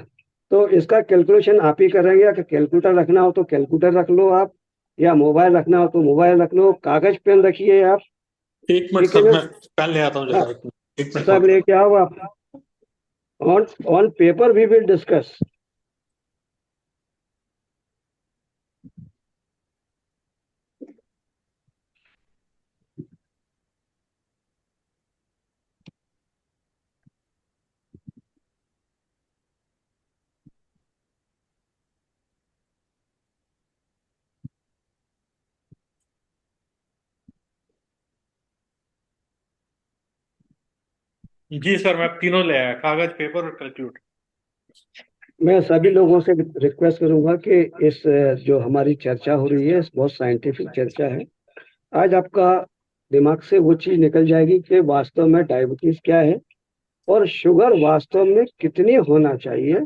तो इसका कैलकुलेशन आप ही करेंगे, अगर कैलकुलेटर रखना हो तो कैलकुलेटर रख लो आप, या मोबाइल रखना हो तो मोबाइल रख लो, कागज पेन रखिए आप। एक मिनट ठीक है सर, ना? मैं पेन ले आता हूँ जरा, हाँ, एक मिनट सब hold लेके आओ आप। On paper we will discuss. जी सर, मैं तीनों ले आया, कागज, पेपर और कैलकुलेटर। मैं सभी लोगों से रिक्वेस्ट करूंगा कि इस जो हमारी चर्चा हो रही है, बहुत साइंटिफिक चर्चा है। आज आपका दिमाग से वो चीज निकल जाएगी कि वास्तव में डायबिटीज क्या है और शुगर वास्तव में कितनी होना चाहिए, है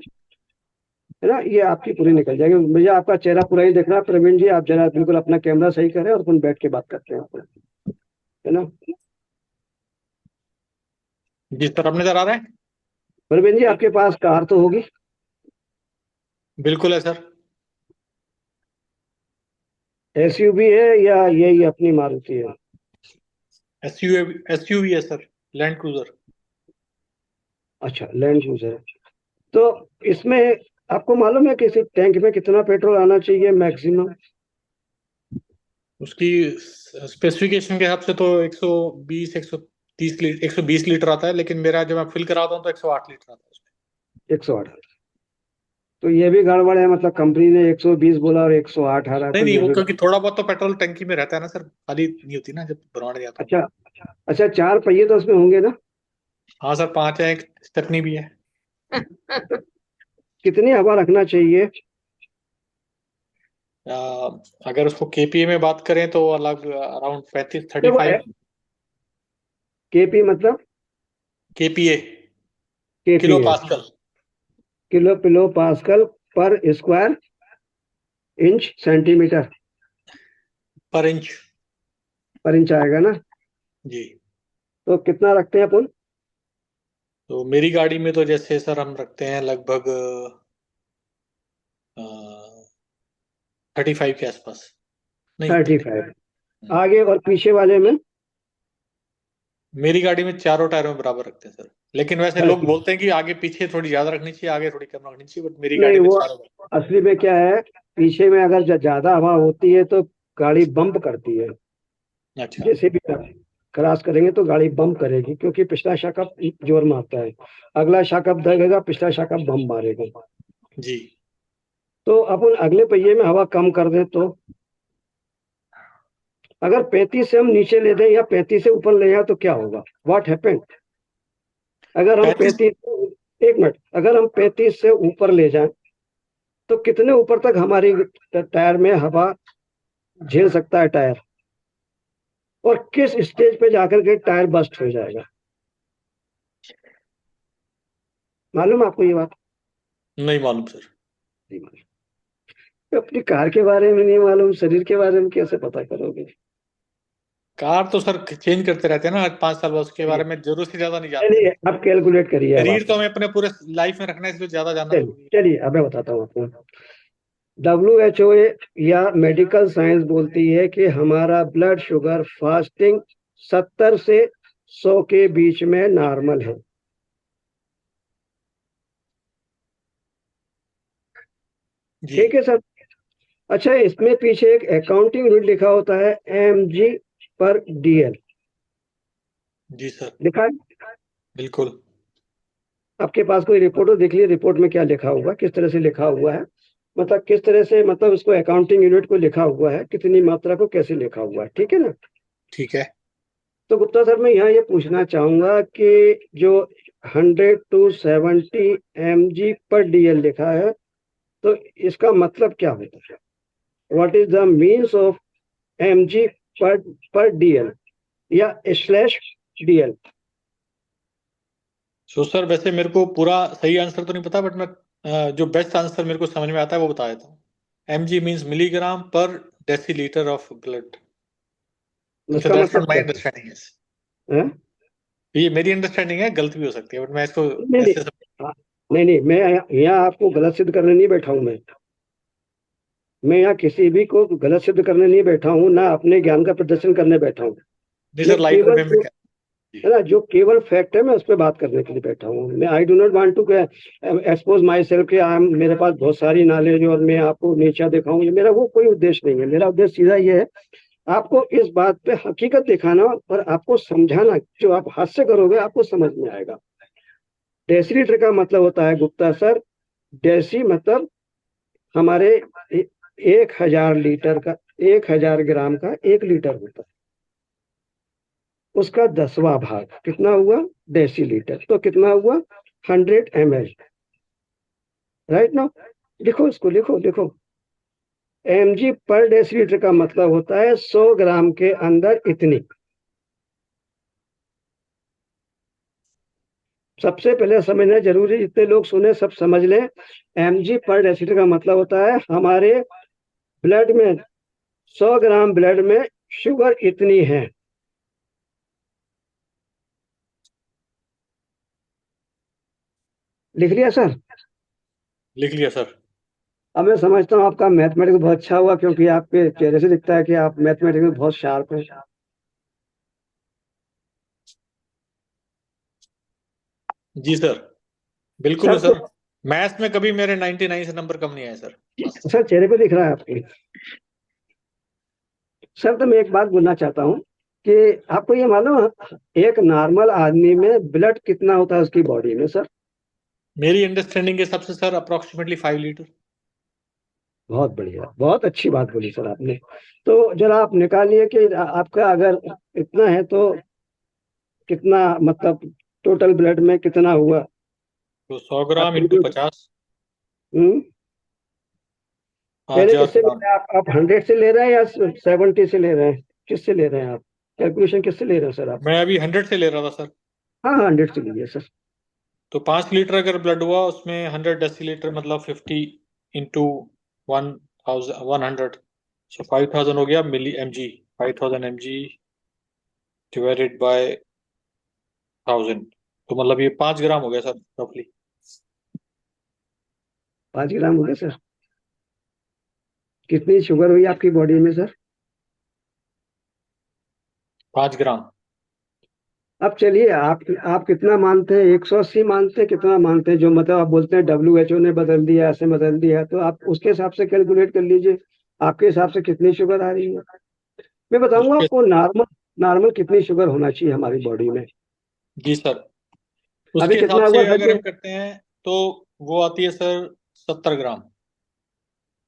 ना? ये आपकी पूरी निकल जाएगी। मुझे आपका चेहरा पूरा ही देखना है। प्रवीण जी, आप जरा बिल्कुल अपना कैमरा सही करें और अपन बैठ के बात करते हैं, है ना? जी सर, अब नजर आ रहा है? प्रवीण जी, आपके पास कार तो होगी? बिल्कुल है सर। SUV है या यही अपनी मारुति है? एसयूवी है सर, लैंड क्रूजर। अच्छा, लैंड क्रूजर है। तो इसमें आपको मालूम है कि इस टैंक में कितना पेट्रोल आना चाहिए मैक्सिमम? उसकी स्पेसिफिकेशन के हिसाब से तो 120 130 लीटर 120 लीटर आता है, लेकिन मेरा जब मैं फिल कराता हूँ तो 108 लीटर आता है उसमें। 108? तो ये भी गड़बड़ है, मतलब कंपनी ने 120 बोला और 108 आ रहा है, नहीं तो नहीं, ये वो भी। क्योंकि थोड़ा बहुत तो पेट्रोल टंकी में रहता है ना सर, खाली नहीं होती ना जब भरवाने जाता हूँ। अच्छा। अच्छा, 4 पहिए तो उसमें होंगे ना? हाँ सर, 5 है, एक स्टेपनी भी है। तो कितनी हवा रखना चाहिए? आ, अगर उसको केपीए में बात करें तो अलग अराउंड 35 देखो, 35 KP मतलब? केपीए, KP किलो है पास्कल किलो पास्कल पर स्क्वायर इंच, सेंटीमीटर पर इंच। पर इंच आएगा ना? जी। तो कितना रखते हैं अपन? तो मेरी गाड़ी में तो जैसे सर हम रखते हैं लगभग 35 के आसपास। नहीं 35। आगे और पीछे वाले में? मेरी गाड़ी में चारों टायरों में बराबर रखते हैं सर, लेकिन वैसे लोग 30। बोलते हैं कि आगे पीछे थोड़ी ज्यादा रखनी चाहिए, आगे थोड़ी कम रखनी चाहिए, बट मेरी नहीं, गाड़ी में वो चारों बराबर। असली में क्या है, पीछे में अगर ज्यादा हवा होती है तो गाड़ी बम्प करती है। अच्छा। जैसे भी क्रॉस करेंगे तो गाड़ी बम्प करेगी, क्योंकि पिछला शाकअप जोर मारता है, अगला शाकअप दगेगा, पिछला शाकअप बम मारेगा। जी। तो अपन अगले पहिए में हवा कम कर दें तो, अगर 35 से हम नीचे ले दें या 35 से ऊपर ले जाए तो क्या होगा? What happened? अगर हम 35। 35, एक मिनट, अगर हम 35 से ऊपर ले जाएं तो कितने ऊपर तक हमारी टायर में हवा झेल सकता है टायर, और किस स्टेज पे जाकर के टायर बस्ट हो जाएगा? मालूम है आपको ये बात? नहीं मालूम सर। नहीं मालूम? तो अपनी कार के बारे में नहीं मालूम, शरीर के बारे में कैसे पता करोगे? कार तो सर चेंज करते रहते हैं ना, 5 साल बाद, उसके चलिए बारे में जरूरत से ज्यादा नहीं जानते चलिए, ना। अब कैलकुलेट करिए अब शरीर आप। तो हमें अपने पूरे लाइफ में रखना है, इसलिए ज्यादा जानना चलिए जरूरी है। चलिए, अब मैं बताता हूँ आपको। WHO या मेडिकल साइंस बोलती है कि हमारा ब्लड शुगर फास्टिंग 70 से 100 के बीच में नॉर्मल है। जी। ठीक है सर? अच्छा, इसमें पीछे एक अकाउंटिंग यूनिट लिखा होता है, mg/dl, जी सर। लिखा है? बिल्कुल। आपके पास कोई रिपोर्ट हो, देख लीजिए रिपोर्ट में क्या लिखा हुआ है, किस तरह से लिखा हुआ है, मतलब किस तरह से, मतलब इसको अकाउंटिंग यूनिट को लिखा हुआ है, कितनी मात्रा को कैसे लिखा हुआ है। ठीक है ना? ठीक है। तो गुप्ता सर, मैं यहाँ ये पूछना चाहूंगा कि जो 100 to 70 mg/dl लिखा है, तो इसका मतलब क्या होता है? What is the means of mg पर dl या स्लैश dl? सो सर वैसे मेरे को पूरा सही आंसर तो नहीं पता, बट मैं जो बेस्ट आंसर मेरे को समझ में आता है वो बता देता हूँ। mg मीन्स मिलीग्राम पर डेसीलीटर ऑफ ब्लड। सो उसका दैट्स मतलब नॉट माय क्या अंडरस्टैंडिंग इज। है? ये मेरी अंडरस्टैंडिंग है, गलत भी हो सकती है, बट मैं इसको नहीं नहीं, ऐसे सब। हाँ, नहीं नहीं, मैं यहाँ आपको गलत सिद्ध करने नहीं बैठा हूँ। मैं यहाँ किसी भी को गलत सिद्ध करने नहीं बैठा हूँ, ना अपने ज्ञान का प्रदर्शन करने बैठा हूँ। नहीं मैं सर, लाइट केवल वे में क्या है ना, जो केवल फैक्ट है मैं उस पर बात करने के लिए बैठा हूँ। मैं I do not want to expose myself कि आई मेरे पास बहुत सारी नॉलेज और मैं आपको नीचा दिखाऊं, ये मेरा वो कोई उद्देश्य नहीं है। मेरा उद्देश्य सीधा ये है, आपको इस बात पे हकीकत दिखाना और आपको समझाना। जो आप हाथ से करोगे आपको समझ में आएगा। डेसीलीटर का मतलब होता है गुप्ता सर, डेसी मतलब हमारे 1000 लीटर का, 1000 ग्राम का 1 लीटर होता है। उसका 10वां भाग कितना हुआ? डेसीलीटर। तो कितना हुआ? 100 ml। राइट ना? लिखो इसको, लिखो लिखो। mg पर डेसीलीटर का मतलब होता है 100 ग्राम के अंदर इतनी। सबसे पहले समझना जरूरी, जितने लोग सुने सब समझ लें। mg पर डेसीलीटर का मतलब होता है हमारे ब्लड में, 100 ग्राम ब्लड में शुगर इतनी है। लिख लिया सर? लिख लिया सर। अब मैं समझता हूँ आपका मैथमेटिक्स बहुत अच्छा हुआ, क्योंकि आपके चेहरे से दिखता है कि आप मैथमेटिक्स में बहुत शार्प हैं। जी सर, बिल्कुल सर है तो, सर। मैथ्स में कभी मेरे 99 से नंबर कम नहीं आए सर। सर चेहरे पे दिख रहा है आपके। सर तो मैं एक बात बोलना चाहता हूँ कि आपको ये मालूम है एक नॉर्मल आदमी में ब्लड कितना होता है उसकी बॉडी में सर? मेरी अंडरस्टैंडिंग के हिसाब से सर अप्रोक्सीमेटली 5 लीटर। बहुत बढ़िया, बहुत अच्छी बात बोली सर आपने। तो जरा आप निकालिए कि आपका अगर इतना है तो कितना, मतलब टोटल ब्लड में कितना हुआ? तो 100 ग्राम आपको इंटू 50। हम्म, पहले 5000 किससे ले ग्राम। रहे हैं आप 100 से ले रहे हैं या 70 से ले रहे हैं? किससे ले रहे हैं आप? कैलकुलेशन किससे ले रहे हैं सर आप? मैं अभी 100 से ले रहा था सर। हाँ हाँ, 100 से लीजिए सर। तो 5 लीटर अगर ब्लड हुआ उसमें 100 डेसीलीटर मतलब 50 इंटू 1,100। सो 5000 हो गया मिली mg। 5000 mg डिवाइडेड बाय 1000, तो मतलब ये 5 ग्राम हो गया सर रफली। 5 ग्राम हो गया सर। कितनी शुगर हुई आपकी बॉडी में सर? 5 ग्राम। अब चलिए, आप कितना मानते हैं? 180 मानते हैं, कितना मानते हैं? जो मतलब आप बोलते हैं WHO ने बदल दिया, ऐसे बदल दिया, तो आप उसके हिसाब से कैलकुलेट कर लीजिए। आपके हिसाब से कितनी शुगर आ रही है? मैं बताऊंगा उसके आपको नॉर्मल, नॉर्मल कितनी शुगर होना चाहिए हमारी बॉडी में। जी सर, अभी उसके हिसाब कितना हुआ से सर अगर जी? हम करते हैं तो वो आती है सर 70 ग्राम।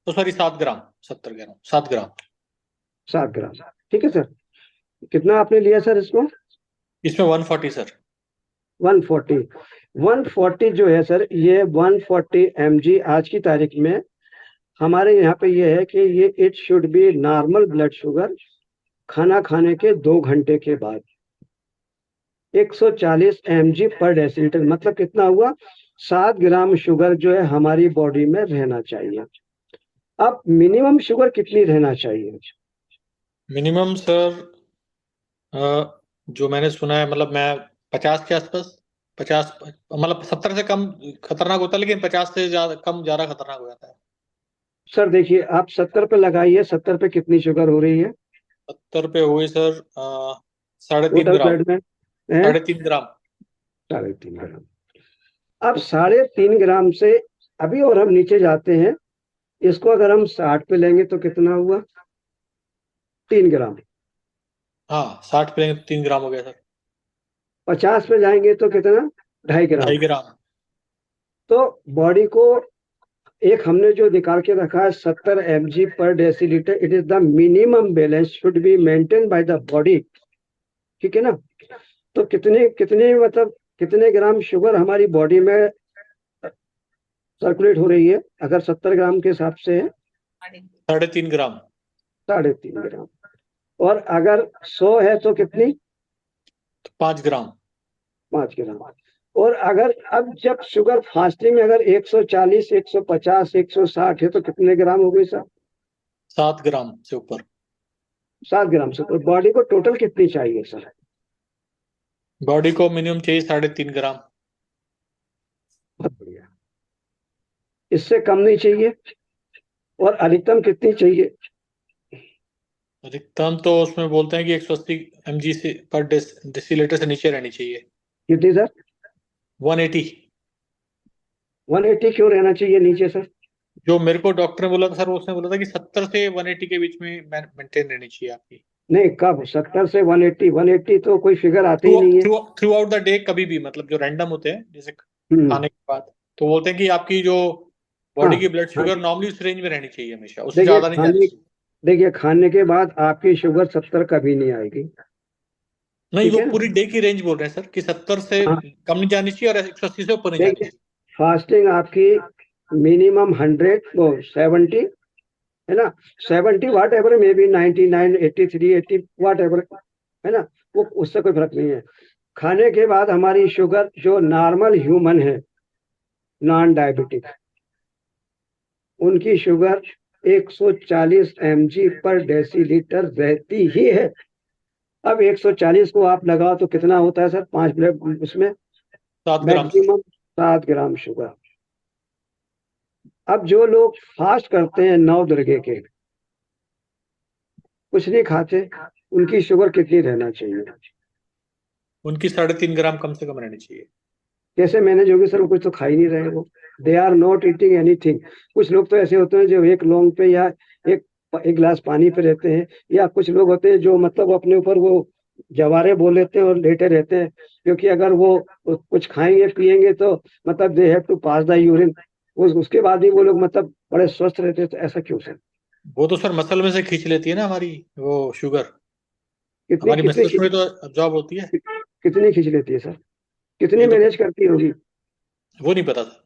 तो सॉरी 7 ग्राम, 70 ग्राम, 7 ग्राम। 7 ग्राम। ठीक है सर। कितना आपने लिया सर इसको? इसमें 140 सर। 140। 140 जो है सर, ये 140 mg आज की तारीख में हमारे यहाँ पे ये है कि ये it should be normal blood sugar खाना खाने के 2 घंटे के बाद। 140 mg पर डेसीलीटर मतलब कितना हुआ? 7 ग्राम शुगर जो है हमारी बॉडी में रहना चाहिए। अब मिनिमम शुगर कितनी रहना चाहिए? मिनिमम सर जो मैंने सुना है, मतलब मैं 50 के आसपास। 50 मतलब 70 से कम खतरनाक होता है, लेकिन 50 से ज्यादा कम ज्यादा खतरनाक हो जाता है। सर देखिए, आप 70 पे लगाइए, 70 पे कितनी शुगर हो रही है 70 पे हुए सर 3.5 टोटल ग्राम। ब्लड में? है 3.5 ग्राम। 3.5 ग्राम। अब 3.5 ग्राम से अभी और हम नीचे जाते हैं, इसको अगर हम 60 पे लेंगे तो कितना हुआ? 3 ग्राम। हाँ 60 पे 3 ग्राम हो गया सर। 50 पे जाएंगे तो कितना? 2.5 ग्राम। 2.5 ग्राम। तो बॉडी को एक हमने जो निकाल के रखा है 70 mg पर decilitre, it is the minimum balance should be maintain by the body. ठीक है ना? तो कितने कितने मतलब कितने ग्राम शुगर हमारी बॉडी में सर्कुलेट हो रही है अगर 70 ग्राम के हिसाब से है? 3.5 ग्राम। 3.5 ग्राम। और अगर 100 है तो कितनी? तो 5 ग्राम। 5 ग्राम। और अगर अब जब शुगर फास्टिंग में अगर 140, 150, 160 है तो कितने ग्राम हो गई सर? 7 ग्राम से ऊपर। 7 ग्राम से। तो बॉडी को टोटल कितनी चाहिए सर? बॉडी को मिनिमम चाहिए 3.5 ग्राम। बहुत बढ़िया। इससे कम नहीं चाहिए? और अधिकतम कितनी चाहिए? अधिकतम तो उसमें बोलते हैं कि 180 mg से पर डेसीलीटर से नीचे रहनी चाहिए। कितनी सर? 180। 180 क्यों रहना चाहिए नीचे सर? जो मेरे को डॉक्टर ने बोला था सर, उसने बोला था कि 70 से 180 के बीच में मेंटेन रहनी चाहिए आपकी। नहीं, कब 70 से 180? 180 तो कोई फिगर आते थ्रू ही नहीं है। Through through out the day, कभी भी, मतलब जो रैंडम होते हैं जैसे हम्म। खाने के बाद, तो बोलते हैं कि आपकी जो हाँ बॉडी की ब्लड हाँ। शुगर नॉर्मली उस रेंज में रहनी चाहिए, हमेशा उससे देखिए ज्यादा नहीं जानी खाने चाहिए। देखिए खाने के बाद आपकी शुगर 70 कभी नहीं आएगी। नहीं, ठीक वो है ना? पूरी डे की रेंज बोल रहे हैं सर कि 70 से हाँ। कम नहीं जानी चाहिए और 180 से ऊपर नहीं जानी देखिए चाहिए। फास्टिंग आपकी मिनिमम 100 वो 70 है ना, 70 whatever maybe 99, 83, 80 whatever है ना, वो उससे कोई फर्क नहीं है। खाने के बाद हमारी शुगर जो नॉर्मल ह्यूमन है, नॉन डायबिटिक, उनकी शुगर 140 mg पर डेसीलीटर रहती ही है। अब 140 को आप लगाओ तो कितना होता है सर? 5 ब्लड उसमें 7 gram sir. Maximum 7 gram sugar. अब जो लोग फास्ट करते हैं 9 दुर्गे के, कुछ नहीं खाते, उनकी शुगर कितनी रहना चाहिए? उनकी 3.5 ग्राम कम से कम रहनी चाहिए। कैसे मैनेज होगी सर? वो कुछ तो खा ही नहीं रहे, वो they are not eating anything. कुछ लोग तो ऐसे होते हैं जो एक लौंग पे या एक एक गिलास पानी पे रहते हैं, या कुछ लोग होते हैं जो मतलब अपने ऊपर वो जवारे बोल लेते हैं और लेटे रहते हैं, क्योंकि अगर वो कुछ खाएंगे पिएंगे तो मतलब they have to pass the urine, उसके बाद ही वो लोग मतलब बड़े स्वस्थ रहते हैं। तो ऐसा क्यों सर? वो तो सर मसल में से खींच लेती है ना हमारी वो शुगर, कितनी हमारी कितनी मसल्स में तो अब्जॉर्ब होती है। कितनी खींच लेती है सर? कितनी ये तो मैनेज करती होगी? वो नहीं पता सर,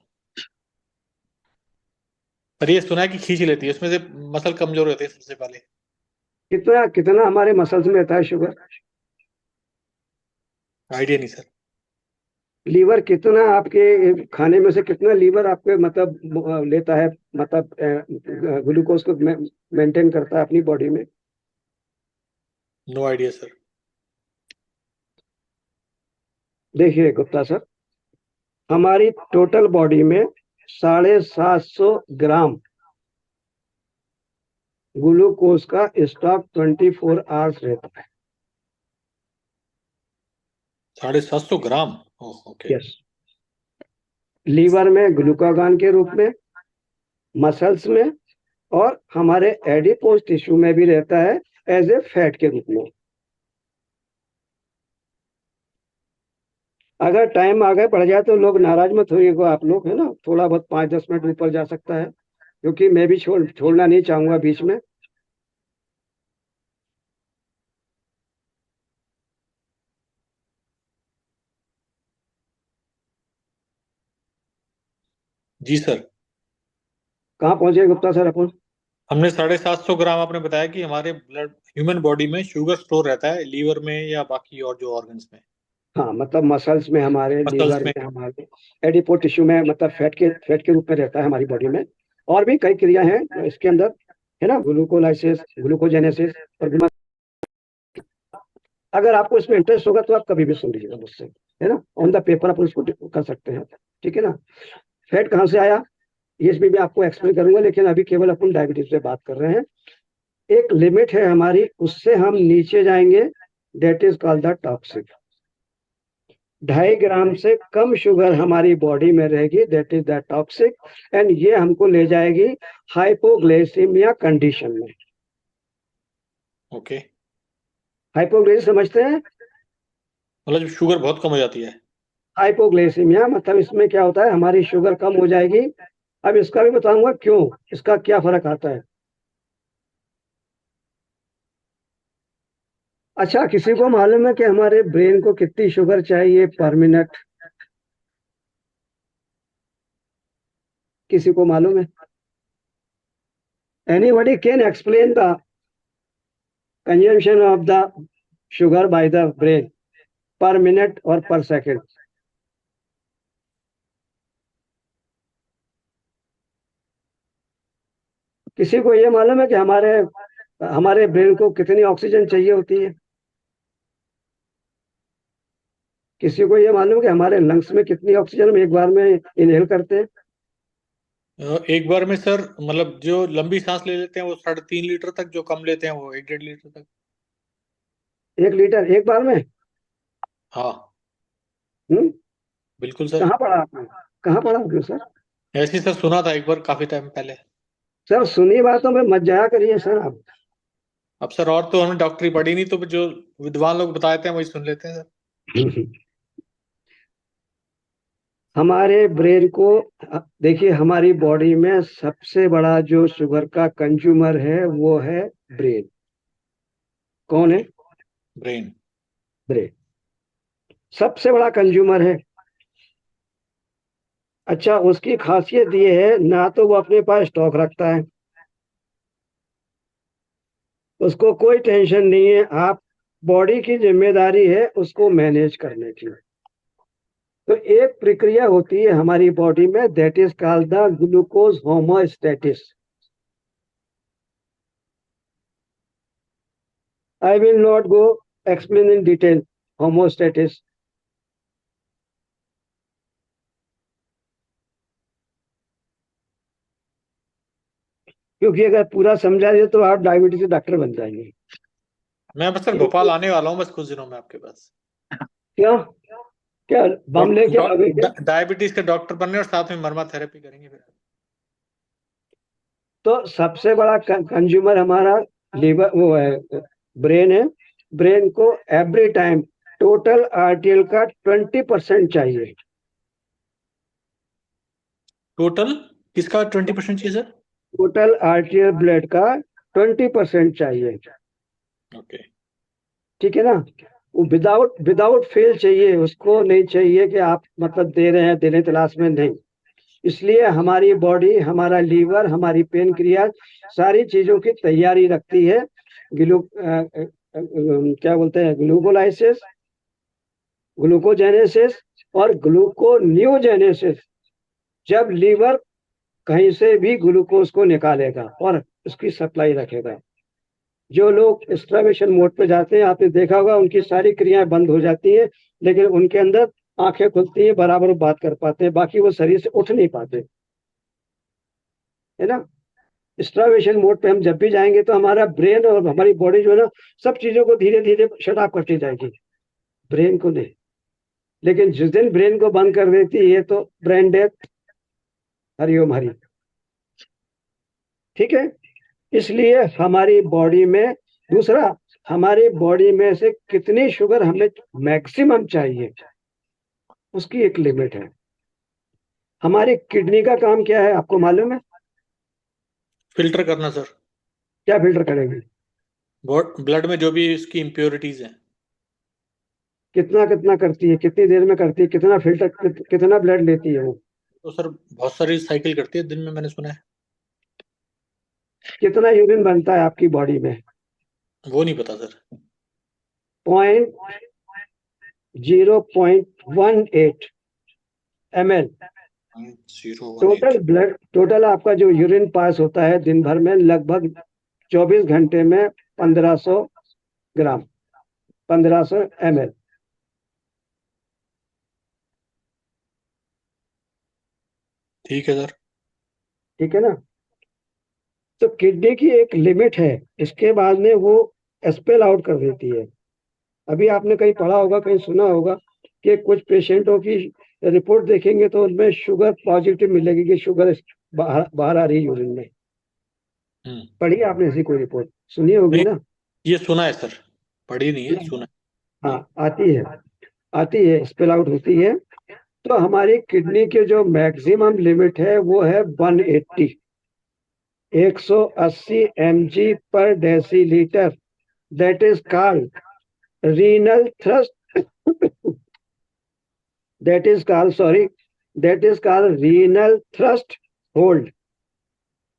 पर ये सुना है कि खींच लेती है, उसमें से मसल कमजोर होते हैं सबसे पहले। कितना कितना हमारे मसल्स में रहता है शुगर? आइडिया नहीं सर। लीवर कितना आपके खाने में से कितना लीवर आपके मतलब लेता है, मतलब ग्लूकोज को मेंटेन करता है अपनी बॉडी में? No idea sir. देखिए गुप्ता सर, हमारी टोटल बॉडी में 750 ग्राम ग्लूकोज का स्टॉक 24 आवर्स रहता है। 750 ग्राम। ओके। यस। लीवर में ग्लूकागॉन के रूप में, मसल्स में, और हमारे एडिपोज टिश्यू में भी रहता है एज ए फैट के रूप में। अगर टाइम आगे बढ़ जाए तो लोग नाराज मत होइएगा आप लोग, है ना, थोड़ा बहुत 5-10 मिनट ऊपर जा सकता है, क्योंकि मैं भी छोड़ना नहीं चाहूंगा बीच में। जी सर। कहाँ पहुंचे गुप्ता सर अपन? हमने 750 ग्राम आपने बताया कि हमारे ब्लड ह्यूमन बॉडी में शुगर स्टोर रहता है, लीवर में या बाकी और जो ऑर्गन्स में। हाँ, मतलब मसल्स में हमारे, मसल्स लीवर में। में हमारे, एडिपो टिश्यू में, मतलब फैट के रूप में रहता है हमारी बॉडी में। और भी कई क्रिया हैं इसके अंदर, है ना, ग्लूकोलाइसिस, ग्लूकोजेनेसिस और अगर आपको इसमें इंटरेस्ट होगा तो आप कभी भी सुन लीजिएगा मुझसे, है ना, ऑन द पेपर अपन उसको कर सकते हैं। ठीक है ना? फैट कहाँ से आया ये इसमें भी आपको एक्सप्लेन करूंगा, लेकिन अभी केवल अपन डायबिटीज पे बात कर रहे हैं। एक लिमिट है हमारी, उससे हम नीचे जाएंगे, that is called the toxic. 2.5 gram से कम शुगर हमारी बॉडी में रहेगी, that is the toxic, and ये हमको ले जाएगी हाइपोग्लाइसीमिया कंडीशन में। ओके। हाइपोग्लाइसीमिया समझते हैं? मतलब जब शुगर बहुत कम हो जाती है। हाइपोग्लाइसीमिया मतलब इसमें क्या होता है, हमारी शुगर कम हो जाएगी। अब इसका भी बताऊंगा क्यों, इसका क्या फर्क आता है। अच्छा, किसी को मालूम है कि हमारे ब्रेन को कितनी शुगर चाहिए पर मिनट? किसी को मालूम है? Anybody can explain the consumption of the sugar by the brain per minute or per second? किसी को ये मालूम है कि हमारे ब्रेन को कितनी ऑक्सीजन चाहिए होती है? किसी को ये मालूम है कि हमारे लंग्स में कितनी ऑक्सीजन हम एक बार में इनहेल करते हैं? एक बार में सर, मतलब जो लंबी सांस ले लेते हैं वो 3.5 लीटर तक, जो कम लेते हैं वो 1-1.5 लीटर तक। 1 लीटर एक बार में? हाँ बिल्कुल सर। कहाँ पढ़ा आपने? कहाँ पढ़ा आपने सर? ऐसे ही सर सुना था एक बार, काफी टाइम पहले। सर सुनी बातों में मत जाया करिए सर आप। अब सर और तो हमने डॉक्टरी पढ़ी नहीं, तो जो विद्वान लोग बताते हैं वही सुन लेते हैं सर। हमारे ब्रेन को देखिए, हमारी बॉडी में सबसे बड़ा जो शुगर का कंज्यूमर है वो है ब्रेन। कौन है? ब्रेन। ब्रेन सबसे बड़ा कंज्यूमर है। अच्छा, उसकी खासियत ये है, ना तो वो अपने पास स्टॉक रखता है, उसको कोई टेंशन नहीं है। आप बॉडी की जिम्मेदारी है उसको मैनेज करने की। तो एक प्रक्रिया होती है हमारी बॉडी में, that is called the glucose homeostasis. I will not go explain in detail homeostasis. क्योंकि अगर पूरा समझा दिए तो आप डायबिटीज के डॉक्टर बन जाएंगे। मैं बस सर भोपाल आने वाला हूँ बस कुछ दिनों में आपके पास। क्या क्या बम लेके आओगे क्या? डायबिटीज के डॉक्टर बनने और साथ में मरमा थेरेपी करेंगे फिर। तो सबसे बड़ा कंज्यूमर हमारा लीवर वो है, ब्रेन है। ब्रेन को एवरी टाइम टोटल आरटीएल का 20% चाहिए। टोटल किसका 20% चाहिए सर? टोटल आरटीएल ब्लड का 20% चाहिए। ओके। ठीक है ना? वो विदाउट फेल चाहिए, उसको नहीं चाहिए कि आप मतलब दे रहे हैं देने तलाश में, नहीं। इसलिए हमारी बॉडी, हमारा लीवर, हमारी पेनक्रियाज सारी चीजों की तैयारी रखती है। क्या बोलते हैं, ग्लूकोलाइसिस, ग्लूकोजेनेसिस और ग्लूकोन्यूजेनेसिस। जब लीवर कहीं से भी ग्लूकोज को निकालेगा और उसकी सप्लाई रखेगा। जो लोग स्टार्वेशन मोड पे जाते हैं, आपने देखा होगा उनकी सारी क्रियाएं बंद हो जाती है, लेकिन उनके अंदर आंखें खुलती है, बराबर बात कर पाते हैं, बाकी वो शरीर से उठ नहीं पाते, है ना? स्टार्वेशन मोड पे हम जब भी जाएंगे तो हमारा ब्रेन और हमारी बॉडी जो है ना, सब चीजों को धीरे धीरे शट ऑफ करती जाएगी, ब्रेन को नहीं। लेकिन जिस दिन ब्रेन को बंद कर देती है तो ब्रेन डेथ, हरिओम हरि। ठीक है? इसलिए हमारी बॉडी में, दूसरा, हमारी बॉडी में से कितनी शुगर हमें मैक्सिमम चाहिए उसकी एक लिमिट है। हमारी किडनी का काम क्या है आपको मालूम है? फिल्टर करना सर। क्या फिल्टर करेंगे? ब्लड में जो भी इसकी इम्प्योरिटीज हैं। कितना कितना करती है, कितनी देर में करती है, कितना फिल्टर, कितना ब्लड लेती है वो? तो सर बहुत सारी साइकिल करती है दिन में, मैंने सुना है। कितना यूरिन बनता है आपकी बॉडी में? वो नहीं पता sir. 0.18 ml total blood. Total आपका जो यूरिन पास होता है दिन भर में, लगभग 24 घंटे में 1500 ग्राम, 1500 ml। ठीक है सर। ठीक है ना? तो किडनी की एक लिमिट है, इसके बाद में वो स्पेल आउट कर देती है। अभी आपने कहीं पढ़ा होगा, कहीं सुना होगा कि कुछ पेशेंटों की रिपोर्ट देखेंगे तो उनमें शुगर पॉजिटिव मिलेगी, कि शुगर बाहर आ रही है यूरिन में। पढ़ी आपने ऐसी कोई रिपोर्ट? सुनी होगी ना? ये सुना है सर, पढ़ी नहीं है, सुना है। हाँ, आती है, स्पेल आउट होती है। तो हमारी किडनी के जो मैक्सिमम लिमिट है वो है 180 mg पर decilitre. That is called renal thrust. that is called renal thrust hold।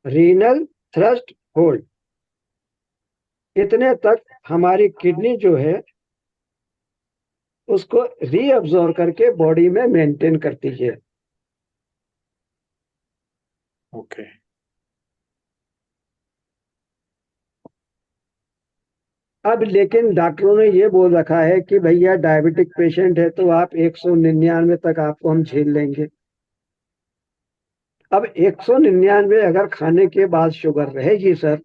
renal thrust hold, इतने तक हमारी किडनी जो है उसको रीअब्जॉर्ब करके बॉडी में मेंटेन करती है। ओके। अब लेकिन डॉक्टरों ने ये बोल रखा है कि भैया डायबिटिक पेशेंट है तो आप 199 तक आपको हम झेल लेंगे। अब 199 अगर खाने के बाद शुगर रहेगी सर,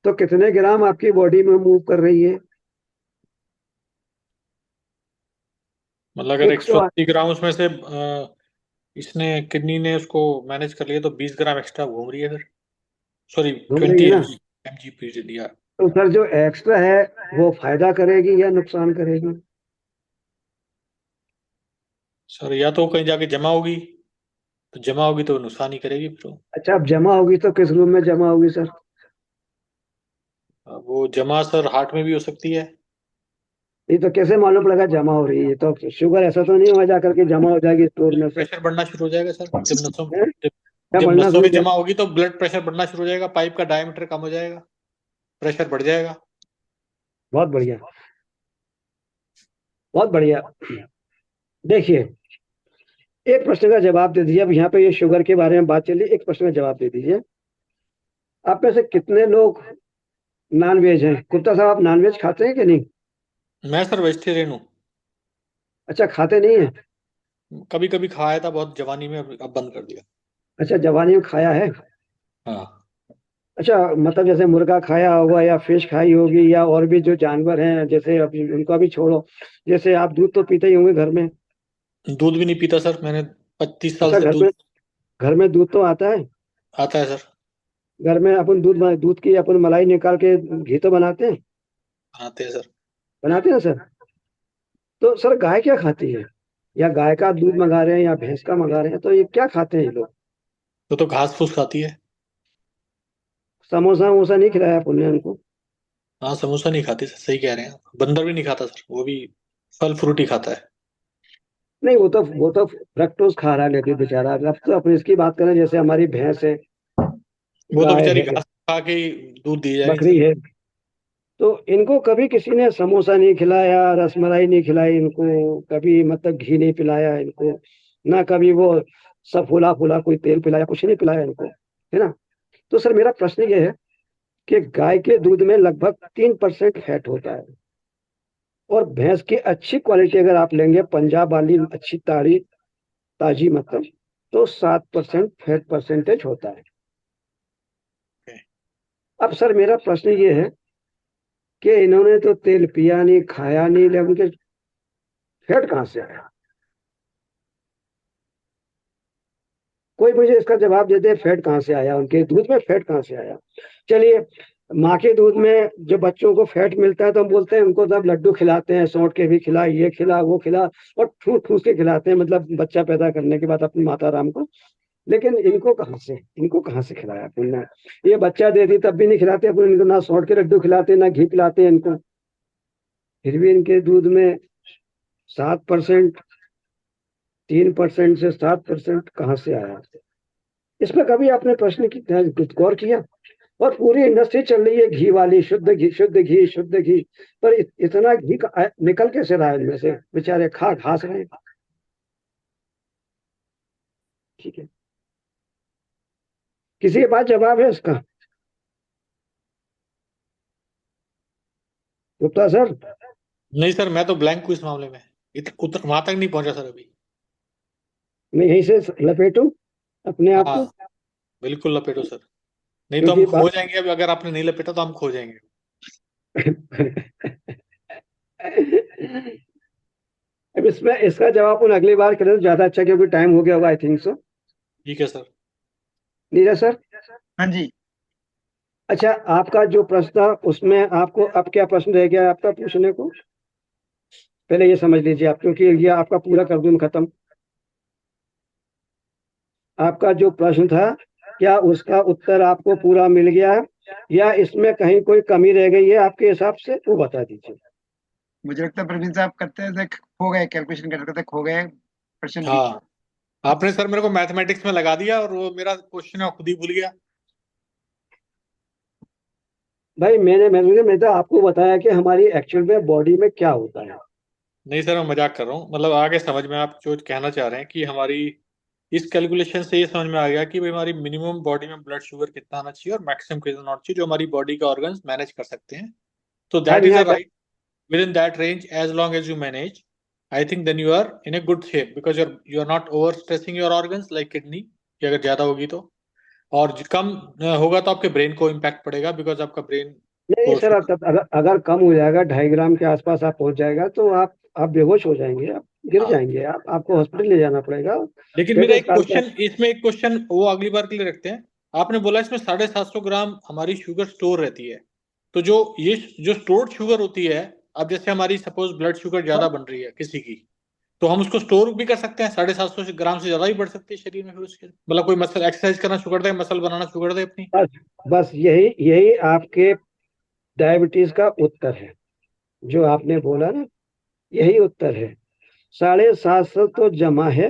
तो कितने ग्राम आपकी बॉडी में मूव कर रही है? मतलब अगर 100। 180 ग्राम उसमें से इसने किडनी ने उसको मैनेज कर लिया तो 20 ग्राम एक्स्ट्रा घूम रही है फिर। सॉरी, घूम रही 20 है ना? एमजी पी दिया। तो सर जो एक्स्ट्रा है वो फायदा करेगी या नुकसान करेगी? सर या तो कहीं जाके जमा होगी, तो जमा होगी तो नुकसान ही करेगी फिर वो। अच्छा, अब जमा होगी तो किस रूम में जमा होगी सर? अब वो जमा सर हार्ट में भी हो सकती है। ये तो कैसे मालूम पड़ेगा जमा हो रही है? तो शुगर ऐसा तो नहीं हो जा करके जमा हो जाएगी स्टोर में सर? प्रेशर बढ़ना शुरू हो जाएगा सर, जब नसों हैं? जब क्या जब बढ़ना नसों शुरू में कर? जमा होगी तो ब्लड प्रेशर बढ़ना शुरू हो जाएगा, पाइप का डायमीटर कम हो जाएगा, प्रेशर बढ़ जाएगा। बहुत बढ़िया, बहुत बढ़िया। देखिए, एक प्रश्न का जवाब दे दीजिए। अब यहाँ पे ये शुगर के बारे में बात चली, एक प्रश्न का जवाब दे दीजिए। आप में से कितने लोग नॉन वेज हैं? गुप्ता साहब, आप नॉन वेज खाते हैं कि नहीं? मैं सर वेजिटेरियन हूँ। अच्छा, खाते नहीं है? कभी कभी खाया था बहुत जवानी में, अब बंद कर दिया। अच्छा, जवानी में खाया है। हाँ। अच्छा, मतलब जैसे मुर्गा खाया होगा या फिश खाई होगी या और भी जो जानवर हैं, जैसे अभी उनको अभी छोड़ो, जैसे आप दूध तो पीते ही होंगे घर में। दूध भी नहीं पीता सर, मैंने 25 साल अच्छा, से दूध। घर में दूध तो आता है? आता है सर। घर में अपन दूध की अपन मलाई निकाल के घी तो बनाते हैं? बनाते हैं सर। बनाते हैं सर। तो सर गाय क्या खाती है? या गाय का दूध मंगा रहे हैं या भैंस का मंगा रहे हैं, तो ये क्या खाते हैं ये लोग? तो घास फूस खाती है। समोसा वमोसा नहीं खिलाया पुण्य उनको? हाँ, समोसा नहीं खाती सर, सही कह रहे हैं। बंदर भी नहीं खाता सर, वो भी फल फ्रूट ही खाता है। नहीं, वो तो फ्रक्टोज खा रहा है लेकिन बेचारा। अब तो अपनी इसकी बात करें, जैसे हमारी भैंस है, वो तो गाय बेचारी है, घास खा के ही दूध दी जाएगी बकरी सर। है, तो इनको कभी किसी ने समोसा नहीं खिलाया, रसमलाई नहीं खिलाई इनको, कभी मतलब घी नहीं पिलाया इनको, ना कभी वो सब फूला फूला कोई तेल पिलाया, कुछ नहीं पिलाया इनको, है ना? तो सर मेरा प्रश्न ये है कि गाय के दूध में लगभग 3% फैट होता है, और भैंस की अच्छी क्वालिटी अगर आप लेंगे, पंजाब वाली अच्छी ताड़ी ताजी मतलब, तो 7% फैट परसेंटेज होता है। अब सर मेरा प्रश्न ये है कि इन्होंने तो तेल पिया नहीं, खाया नहीं, लेकिन उनके फैट कहाँ से आया? कोई मुझे इसका जवाब दे दे, फैट कहाँ से आया, उनके दूध में फैट कहाँ से आया? चलिए, माँ के दूध में जो बच्चों को फैट मिलता है तो हम बोलते हैं उनको सब लड्डू खिलाते हैं, सौंठ के भी खिला, ये खिला वो खिला, और ठूस ठूस के खिलाते हैं, मतलब बच्चा पैदा करने के बाद अपनी माता राम को। लेकिन इनको कहाँ से खिलाया पुण्य? ये बच्चा देती तब भी नहीं खिलाते अपन इनको, ना सौंठ के लड्डू खिलाते ना घी पिलाते हैं इनको, फिर भी इनके दूध में 7%, 3% से 7% कहाँ से आया? इस पर कभी आपने प्रश्न की गौर किया? और पूरी इंडस्ट्री चल रही है घी वाली, शुद्ध घी शुद्ध घी शुद्ध घी, पर इतना घी निकल कैसे रहा है इनमें से? बेचारे खा घास रहे हैं। ठीक है, किसी के पास जवाब है इसका? गुप्ता सर? नहीं सर, मैं तो ब्लैंक हूँ इस मामले में। उतर वहां तक नहीं पहुंचा सर अभी। मैं यहीं से लपेटूं अपने आप हाँ, को? बिल्कुल लपेटो सर। नहीं तो हम क्योंकि खो बात जाएंगे अभी, अगर आपने नहीं लपेटा तो हम खो जाएंगे। अब इसमें इसका जवाब उन अगली बार करें तो ज्यादा अच्छा, क्योंकि टाइम हो गया होगा आई थिंक सो। ठीक है सर। नीरज सर? हाँ जी। अच्छा, आपका जो प्रश्न था उसमें आपको अब क्या प्रश्न रह गया है आपका पूछने को? पहले ये समझ लीजिए आप, क्योंकि ये आपका पूरा कर दूं मैं खत्म। आपका जो प्रश्न था, क्या उसका उत्तर आपको पूरा मिल गया या इसमें कहीं कोई कमी रह गई है आपके हिसाब से, वो बता दीजिए। मुझे लगता है प्रवीण साहब करते थे, खो गए, कैलकुलेशन करते करते खो गए, प्रश्न बीच में। हाँ, आपने सर मेरे को मैथमेटिक्स में लगा दिया और वो मेरा क्वेश्चन है खुद ही भूल गया। भाई मैंने तो आपको बताया कि हमारी एक्चुअल में बॉडी में क्या होता है। नहीं सर, मैं मजाक कर रहा हूँ, मतलब आगे समझ में आप जो कहना चाह रहे हैं कि हमारी इस कैलकुलेशन से ये समझ में आ गया कि भाई हमारी मिनिमम बॉडी में ब्लड शुगर कितना आना चाहिए और मैक्सिमम कितना आना चाहिए जो हमारी बॉडी के ऑर्गन्स मैनेज कर सकते हैं। तो हाँ दैट जी इज अ हाँ। Right, within that range as long as you manage, I think then you are in a good shape, because you are not over stressing your organs like kidney, कि अगर ज्यादा होगी तो, और कम होगा तो आपके ब्रेन को इम्पैक्ट पड़ेगा, बिकॉज आपका ब्रेन नहीं को सर, शुगर। अगर कम हो जाएगा 2.5 ग्राम के आसपास आप पहुंच जाएगा तो आप बेहोश हो जाएंगे, आप गिर हाँ, जाएंगे, आपको हॉस्पिटल ले जाना पड़ेगा। लेकिन मेरा डेढ़ एक साल का। क्वेश्चन इसमें, एक क्वेश्चन वो अगली बार के लिए रखते हैं। आपने बोला इसमें 750 ग्राम हमारी शुगर स्टोर रहती है, तो जो ये जो स्टोर्ड शुगर होती है, अब जैसे हमारी सपोज ब्लड शुगर ज्यादा बन रही है किसी की, तो हम उसको स्टोर भी कर सकते हैं, 750 ग्राम से ज्यादा ही बढ़ सकती है शरीर में, फिर उसके मतलब कोई मसल एक्सरसाइज करना शुरू कर दे, मसल बनाना शुरू कर दे अपनी। बस बस यही यही आपके डायबिटीज का उत्तर है, जो आपने बोला ना, यही उत्तर है। 750 तो जमा है,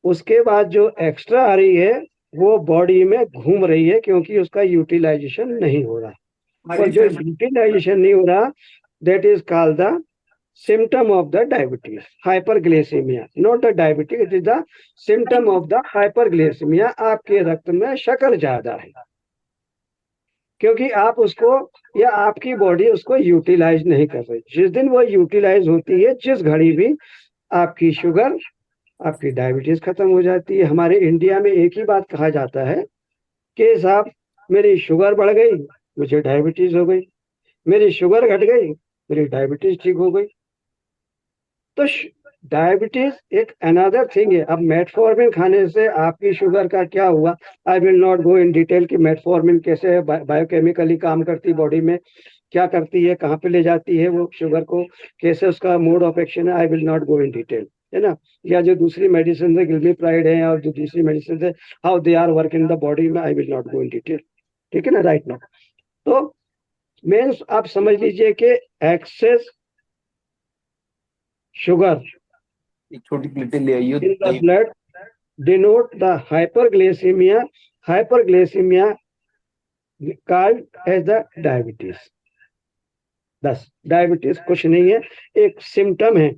उसके बाद जो एक्स्ट्रा आ रही है वो बॉडी में घूम रही है क्योंकि उसका यूटिलाइजेशन नहीं हो रहा, और जो यूटिलाइजेशन नहीं हो रहा, that is called the symptom of the diabetes, hyperglycemia, not the diabetes, it is the symptom of the hyperglycemia। आपके रक्त में शक्कर ज्यादा है क्योंकि आप उसको, या आपकी बॉडी उसको यूटिलाइज नहीं कर रही। जिस दिन वो यूटिलाइज होती है, जिस घड़ी भी, आपकी शुगर, आपकी डायबिटीज खत्म हो जाती है। हमारे इंडिया में एक ही बात कहा जाता है कि साहब मेरी शुगर बढ़ गई, मुझे डायबिटीज हो गई, मेरी शुगर घट गई, मेरी डायबिटीज ठीक हो गई। तो डायबिटीज एक अनदर थिंग है। अब मेटफॉर्मिन खाने से आपकी शुगर का क्या हुआ, आई will not go in detail कि मेटफॉर्मिन कैसे बायोकेमिकली काम करती बॉडी में, क्या करती है, कहाँ पे ले जाती है वो शुगर को, कैसे उसका मोड ऑफ एक्शन है, आई will not go in detail, है ना। या जो दूसरी मेडिसिन है, गिल्मीप्राइड है, और जो दूसरी मेडिसिन है, how they are work in the body में, I will not go in detail. ठीक है ना, राइट नाउ। तो मीन्स आप समझ लीजिए कि एक्सेस शुगर एक छोटी प्लेटें ले आइयो in the दही। blood denote the hyperglycemia, hyperglycemia called as the diabetes। बस डायबिटीज कुछ नहीं है, एक सिम्टम है।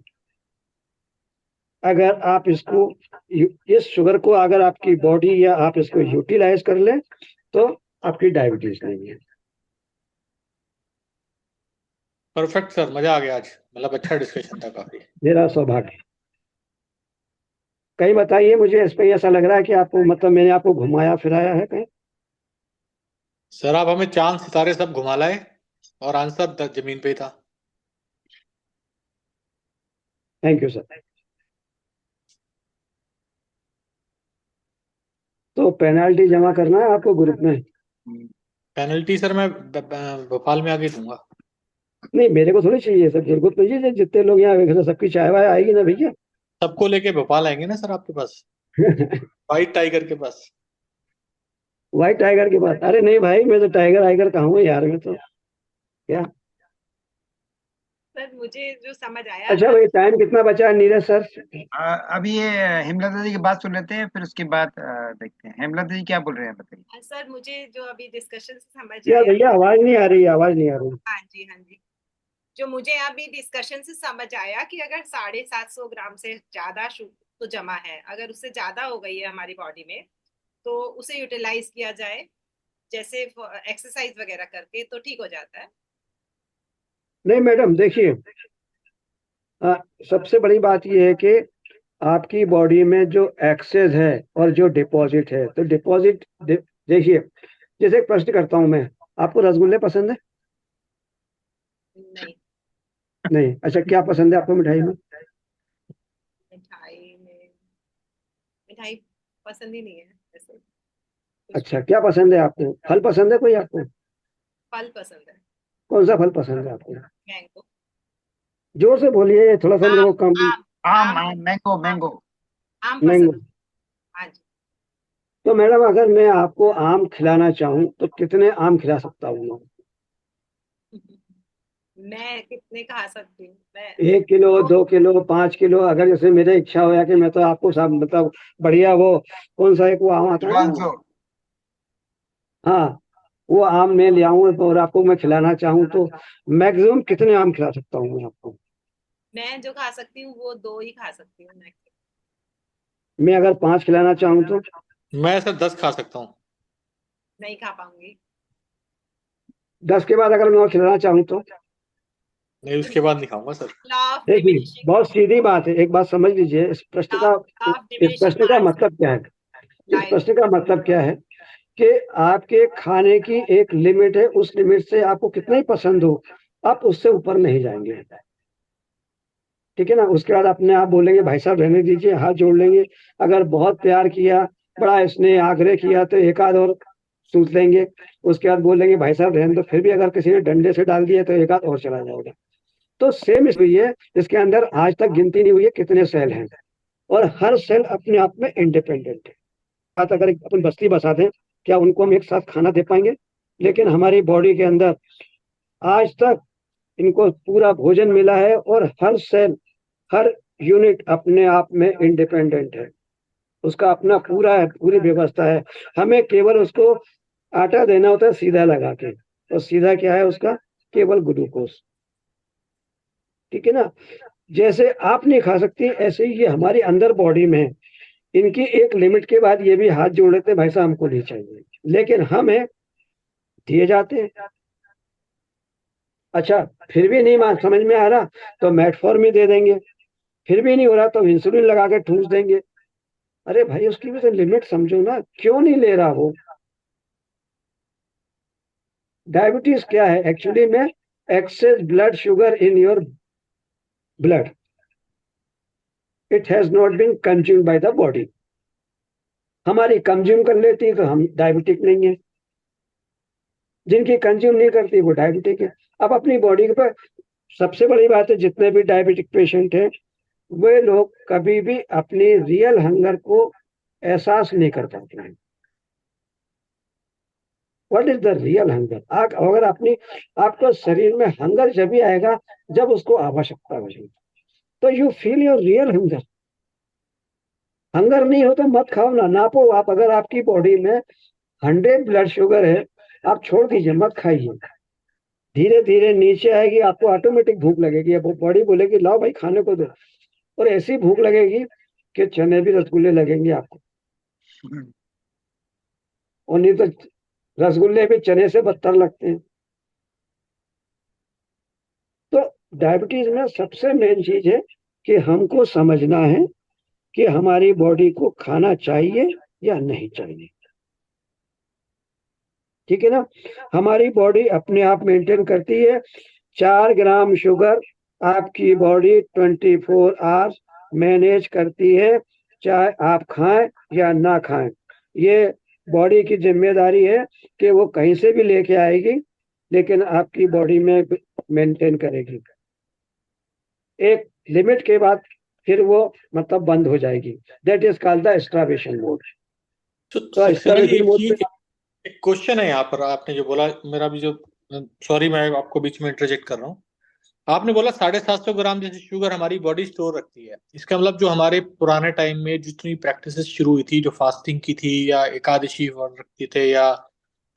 अगर आप इसको, इस शुगर को अगर आपकी बॉडी या आप इसको यूटिलाइज कर लें तो आपकी डायबिटीज नहीं है। परफेक्ट सर, मजा आ गया आज, मतलब अच्छा डिस्कशन था काफी। मेरा सौभाग्य। कहीं बताइए मुझे, इस पे ऐसा लग रहा है कि आपको, मतलब मैंने आपको घुमाया फिराया है कहीं? सर आप हमें चांद सितारे सब घुमा लाए, और आंसर जमीन पे ही था। Thank you sir. तो पेनाल्टी जमा करना है आपको ग्रुप में? पेनल्टी सर मैं भोपाल में आके दूंगा। नहीं, मेरे को थोड़ी चाहिए सर, मेरे को तो ये जितने लोग यहाँ देख रहे हैं, सबकी चाय वाय आएगी ना भैया। सबको लेके भोपाल आएंगे ना सर आपके पास, व्हाइट टाइगर के पास। व्हाइट टाइगर की बात, अरे नहीं भाई, मैं तो टाइगर आइगर कहाँ हूँ यार, मैं तो क्या। सर मुझे जो समझ आया अच्छा था, भाई, टाइम कितना बचा है नीरज सर? अभी ये हेमलता जी की बात सुन लेते हैं, फिर उसके बाद देखते हैं हेमलता जी क्या बोल रहे हैं, बताइए। सर मुझे जो अभी डिस्कशन से समझ यार आया, भैया आवाज नहीं आ रही, आवाज नहीं आ रही। हाँ जी हाँ जी, जो मुझे अभी डिस्कशन से समझ आया कि अगर 750 ग्राम से ज्यादा तो जमा है, अगर उससे ज्यादा हो गई है हमारी बॉडी में, तो उसे यूटिलाइज किया जाए, जैसे एक्सरसाइज वगैरह करके, तो ठीक हो जाता है। नहीं मैडम देखिए, सबसे बड़ी बात यह है कि आपकी बॉडी में जो एक्सेस है और जो डिपॉजिट है, तो डिपॉजिट देखिए, जैसे एक प्रश्न करता हूं मैं, आपको रसगुल्ले पसंद है? नहीं, नहीं, अच्छा क्या पसंद है आपको मिठाई में? मिठाई में, मिठाई पसंद ही नहीं है ऐसे कुछ अच्छा भी। क्या पसंद है आपको, फल पसंद है कोई आपको? फल पसंद है, कौन सा फल पसंद है आपको? मैंगो। जोर से बोलिए, थोड़ा सा मेरे आम को कम। आम आम आम आम पसंद, मैंगो आम मैंगो। आम मैंगो। पसंद है। हाँ जी। तो मैडम अगर मैं आपको आम खिलाना चाहूँ तो कितने आम खिला सकता हूँ मैं? मैं कितने खा सकती हूँ मैं? 1 किलो, तो 2 किलो, 5 किलो, अगर जैसे मेरे इच्छा हो या कि मैं तो आपको सब मतलब बढ़िया वो, कौन सा एक वो आम आता है ना, हिमांशु। हाँ, वो आम मैं ले आऊं और आपको मैं खिलाना चाहूँ तो मैक्सिमम कितने आम खिला सकता हूँ मैं आपको? मैं जो खा सकती हूँ वो 2 ही खा सकती हूँ मैक्सिमम। मैं अगर 5 खिलाना चाहूँ तो? मैं सर 10 खा सकता हूँ। नहीं खा पाऊंगी। 10 के बाद अगर मैं और खिलाना चाहूँ तो? नहीं, उसके बाद नहीं खाऊंगा सर। लॉ ऑफ देखिए, डिमिनिशिंग बहुत सीधी बात है, एक बात समझ लीजिए। लॉ ऑफ इस डिमिनिशिंग प्रश्न का पार्ट्स। मतलब क्या है? इस डाइट। प्रश्न का मतलब क्या है कि आपके खाने की एक लिमिट है, उस लिमिट से आपको कितना ही पसंद हो, आप उससे ऊपर नहीं जाएंगे। ठीक है ना? उसके बाद अपने आप बोलेंगे भाई साहब रहने दीजिए, हाथ जोड़ लेंगे। अगर बहुत प्यार किया, बड़ा इसने आग्रह किया तो एक आध और सूत लेंगे। उसके बाद बोलेंगे भाई साहब रहने दो, फिर भी अगर किसी ने डंडे से डाल दिया तो एक आध और चला जाएगा। तो सेम इसलिए है, इसके अंदर आज तक गिनती नहीं हुई है कितने सेल हैं, और हर सेल अपने आप में इंडिपेंडेंट है। बात अगर अपन बस्ती बसा दें, क्या उनको हम एक साथ खाना दे पाएंगे? लेकिन हमारी बॉडी के अंदर आज तक इनको पूरा भोजन मिला है, और हर सेल, हर यूनिट अपने आप में इंडिपेंडेंट है। उसका अपना पूरा है, पूरी व्यवस्था है। हमें केवल उसको आटा देना होता है सीधा लगा के, और सीधा क्या है उसका? केवल ग्लूकोज। ठीक है ना? जैसे आप नहीं खा सकती, ऐसे ही ये हमारी अंदर बॉडी में है। इनकी एक लिमिट के बाद ये भी हाथ जोड़ लेते हैं भाई साहब हमको नहीं चाहिए, लेकिन हमें दिए जाते हैं। अच्छा, फिर भी नहीं समझ में आ रहा तो मेटफॉर्मिन दे देंगे। फिर भी नहीं हो रहा तो इंसुलिन लगा के ठूस देंगे। अरे भाई, उसकी भी तो लिमिट समझो ना, क्यों नहीं ले रहा वो? डायबिटीज क्या है एक्चुअली में? Excess blood sugar in your blood, it has not been consume by the body. हमारी कंज्यूम कर लेती है तो हम डायबिटिक नहीं है, जिनकी कंज्यूम नहीं करती वो डायबिटिक है। अब अपनी बॉडी के पर सबसे बड़ी बात है, जितने भी डायबिटिक पेशेंट हैं वे लोग कभी भी अपनी रियल हंगर को एहसास नहीं कर पाते हैं। What is the real hunger? अगर अपनी आपको शरीर में हंगर जब भी आएगा जब उसको आवश्यकता होगी, तो you feel your real hunger. Hunger नहीं हो तो मत खाओ ना, नापो आप। अगर आपकी बॉडी में 100 ब्लड शुगर है, आप छोड़ दीजिए, मत खाइए। धीरे धीरे नीचे आएगी, आपको ऑटोमेटिक भूख लगेगी, अब बॉडी बोलेगी लाओ भाई खाने को दो, और ऐसी भूख लगेगी कि चने भी रसगुल्ले लगेंगे आपको। और नहीं तो रसगुल्ले भी चने से बदतर लगते हैं। तो डायबिटीज में सबसे मेन चीज है कि हमको समझना है कि हमारी बॉडी को खाना चाहिए या नहीं चाहिए। ठीक है ना? हमारी बॉडी अपने आप मेंटेन करती है। 4 ग्राम शुगर आपकी बॉडी 24 आवर्स मैनेज करती है, चाहे आप खाएं या ना खाएं। ये बॉडी की जिम्मेदारी है कि वो कहीं से भी लेके आएगी, लेकिन आपकी बॉडी में मेंटेन करेगी। एक लिमिट के बाद फिर वो मतलब बंद हो जाएगी। That is called the starvation mode. तो तो सक्सेना जी, स्टार्वेशन मोड पे एक क्वेश्चन है यहाँ पर। आपने जो बोला, मेरा भी जो, सॉरी मैं आपको बीच में इंटरजेक्ट कर रहा हूँ। आपने बोला 750 ग्राम जैसे शुगर हमारी बॉडी स्टोर रखती है। इसका मतलब जो हमारे पुराने टाइम में जितनी प्रैक्टिसेस शुरू हुई थी, जो फास्टिंग की थी या एकादशी रखते थे, या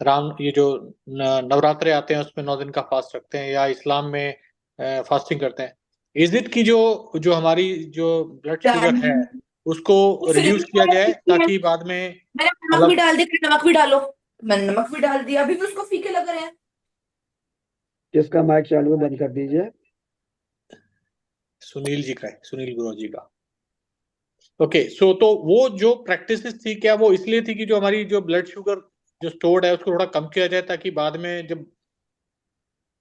राम ये जो नवरात्रे आते हैं उसमें 9 दिन का फास्ट रखते हैं, या इस्लाम में फास्टिंग करते हैं, इज इट की जो जो हमारी जो ब्लड शुगर है उसको वो फिर रिड्यूस किया जाए ताकि बाद में मैंने नमक भी मतलब। डाल दिया, नमक भी डालो। मैंने नमक भी डाल दिया, अभी भी उसको फीके लग रहे हैं। जिसका माइक चालू है बंद कर दीजिए। सुनील जी का है, सुनील गुरु जी का। ओके, सो तो वो जो प्रैक्टिसेस थी, क्या वो इसलिए थी कि जो हमारी जो ब्लड शुगर जो स्टोर्ड है उसको थोड़ा कम किया जाए ताकि बाद में जब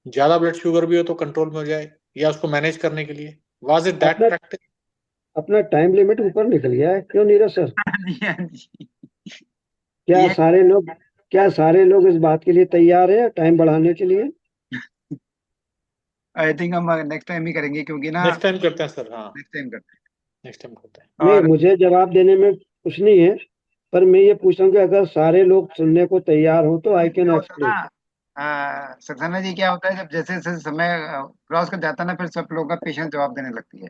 ज्यादा ब्लड शुगर भी हो तो कंट्रोल में हो जाए, या उसको मैनेज करने के लिए? वाज इट दैट अपना प्रैक्टिस? अपना टाइम लिमिट ऊपर निकल गया है, क्यों नीरज सर? हाँ जी, हाँ जी। क्या ये सारे लोग क्या सारे लोग इस बात के लिए तैयार हैं टाइम बढ़ाने के लिए? आई थिंक हम नेक्स्ट टाइम ही करेंगे, क्योंकि ना नेक्स्ट टाइम करते हैं सर, हाँ नेक्स्ट टाइम करते नेक्स्ट टाइम करते हैं। हैं। नहीं, और मुझे जवाब देने में कुछ नहीं है, पर मैं ये पूछ रहा हूँ कि अगर सारे लोग सुनने को तैयार हो तो आई कैन क्या होता है एक्सप्लेन। ना, सक्सेना जी, क्या होता है जब जैसे जैसे समय क्रॉस कर जाता है ना, फिर सब लोगों का पेशेंस जवाब देने लगती है,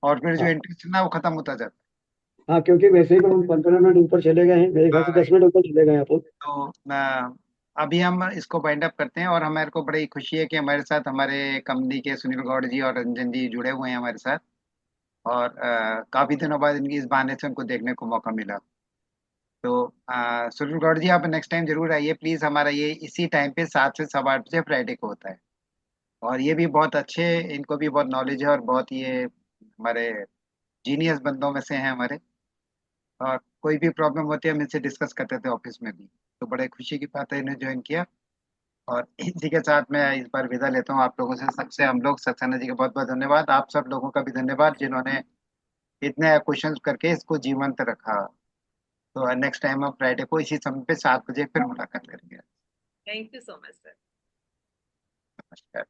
और फिर जो हाँ इंटरेस्ट है ना वो खत्म होता जाता हाँ, क्योंकि वैसे ही हम 15 मिनट ऊपर चले गए हैं, मेरे ख्याल से है। 10 मिनट ऊपर चले गए हैं आप लोग। तो अभी हम इसको बाइंड अप करते हैं, और हमारे को बड़ी खुशी है कि हमारे साथ हमारे कंपनी के सुनील गौड़ जी और रंजन जी जुड़े हुए हैं हमारे साथ। और काफी दिनों बाद इनकी इस बहाने से उनको देखने को मौका मिला। तो सुनील गौड़ जी, आप नेक्स्ट टाइम जरूर आइए प्लीज। हमारा ये इसी टाइम पे 7 से 8:15 फ्राइडे को होता है। और ये भी बहुत अच्छे, इनको भी बहुत नॉलेज है, और बहुत ये हमारे जीनियस बंदों में से हैं हमारे। और कोई भी प्रॉब्लम होती है हम इनसे डिस्कस करते थे ऑफिस में भी। तो बड़े खुशी की बात है इन्हें ज्वाइन किया। और इसी के साथ मैं इस बार विदा लेता हूँ आप लोगों से। सबसे हम लोग सक्सेना जी का बहुत बहुत धन्यवाद। आप सब लोगों का भी धन्यवाद जिन्होंने इतने क्वेश्चंस करके इसको जीवंत रखा। तो नेक्स्ट टाइम हम फ्राइडे को इसी समय पे 7 बजे फिर मुलाकात करेंगे। Thank you so much sir. नमस्कार।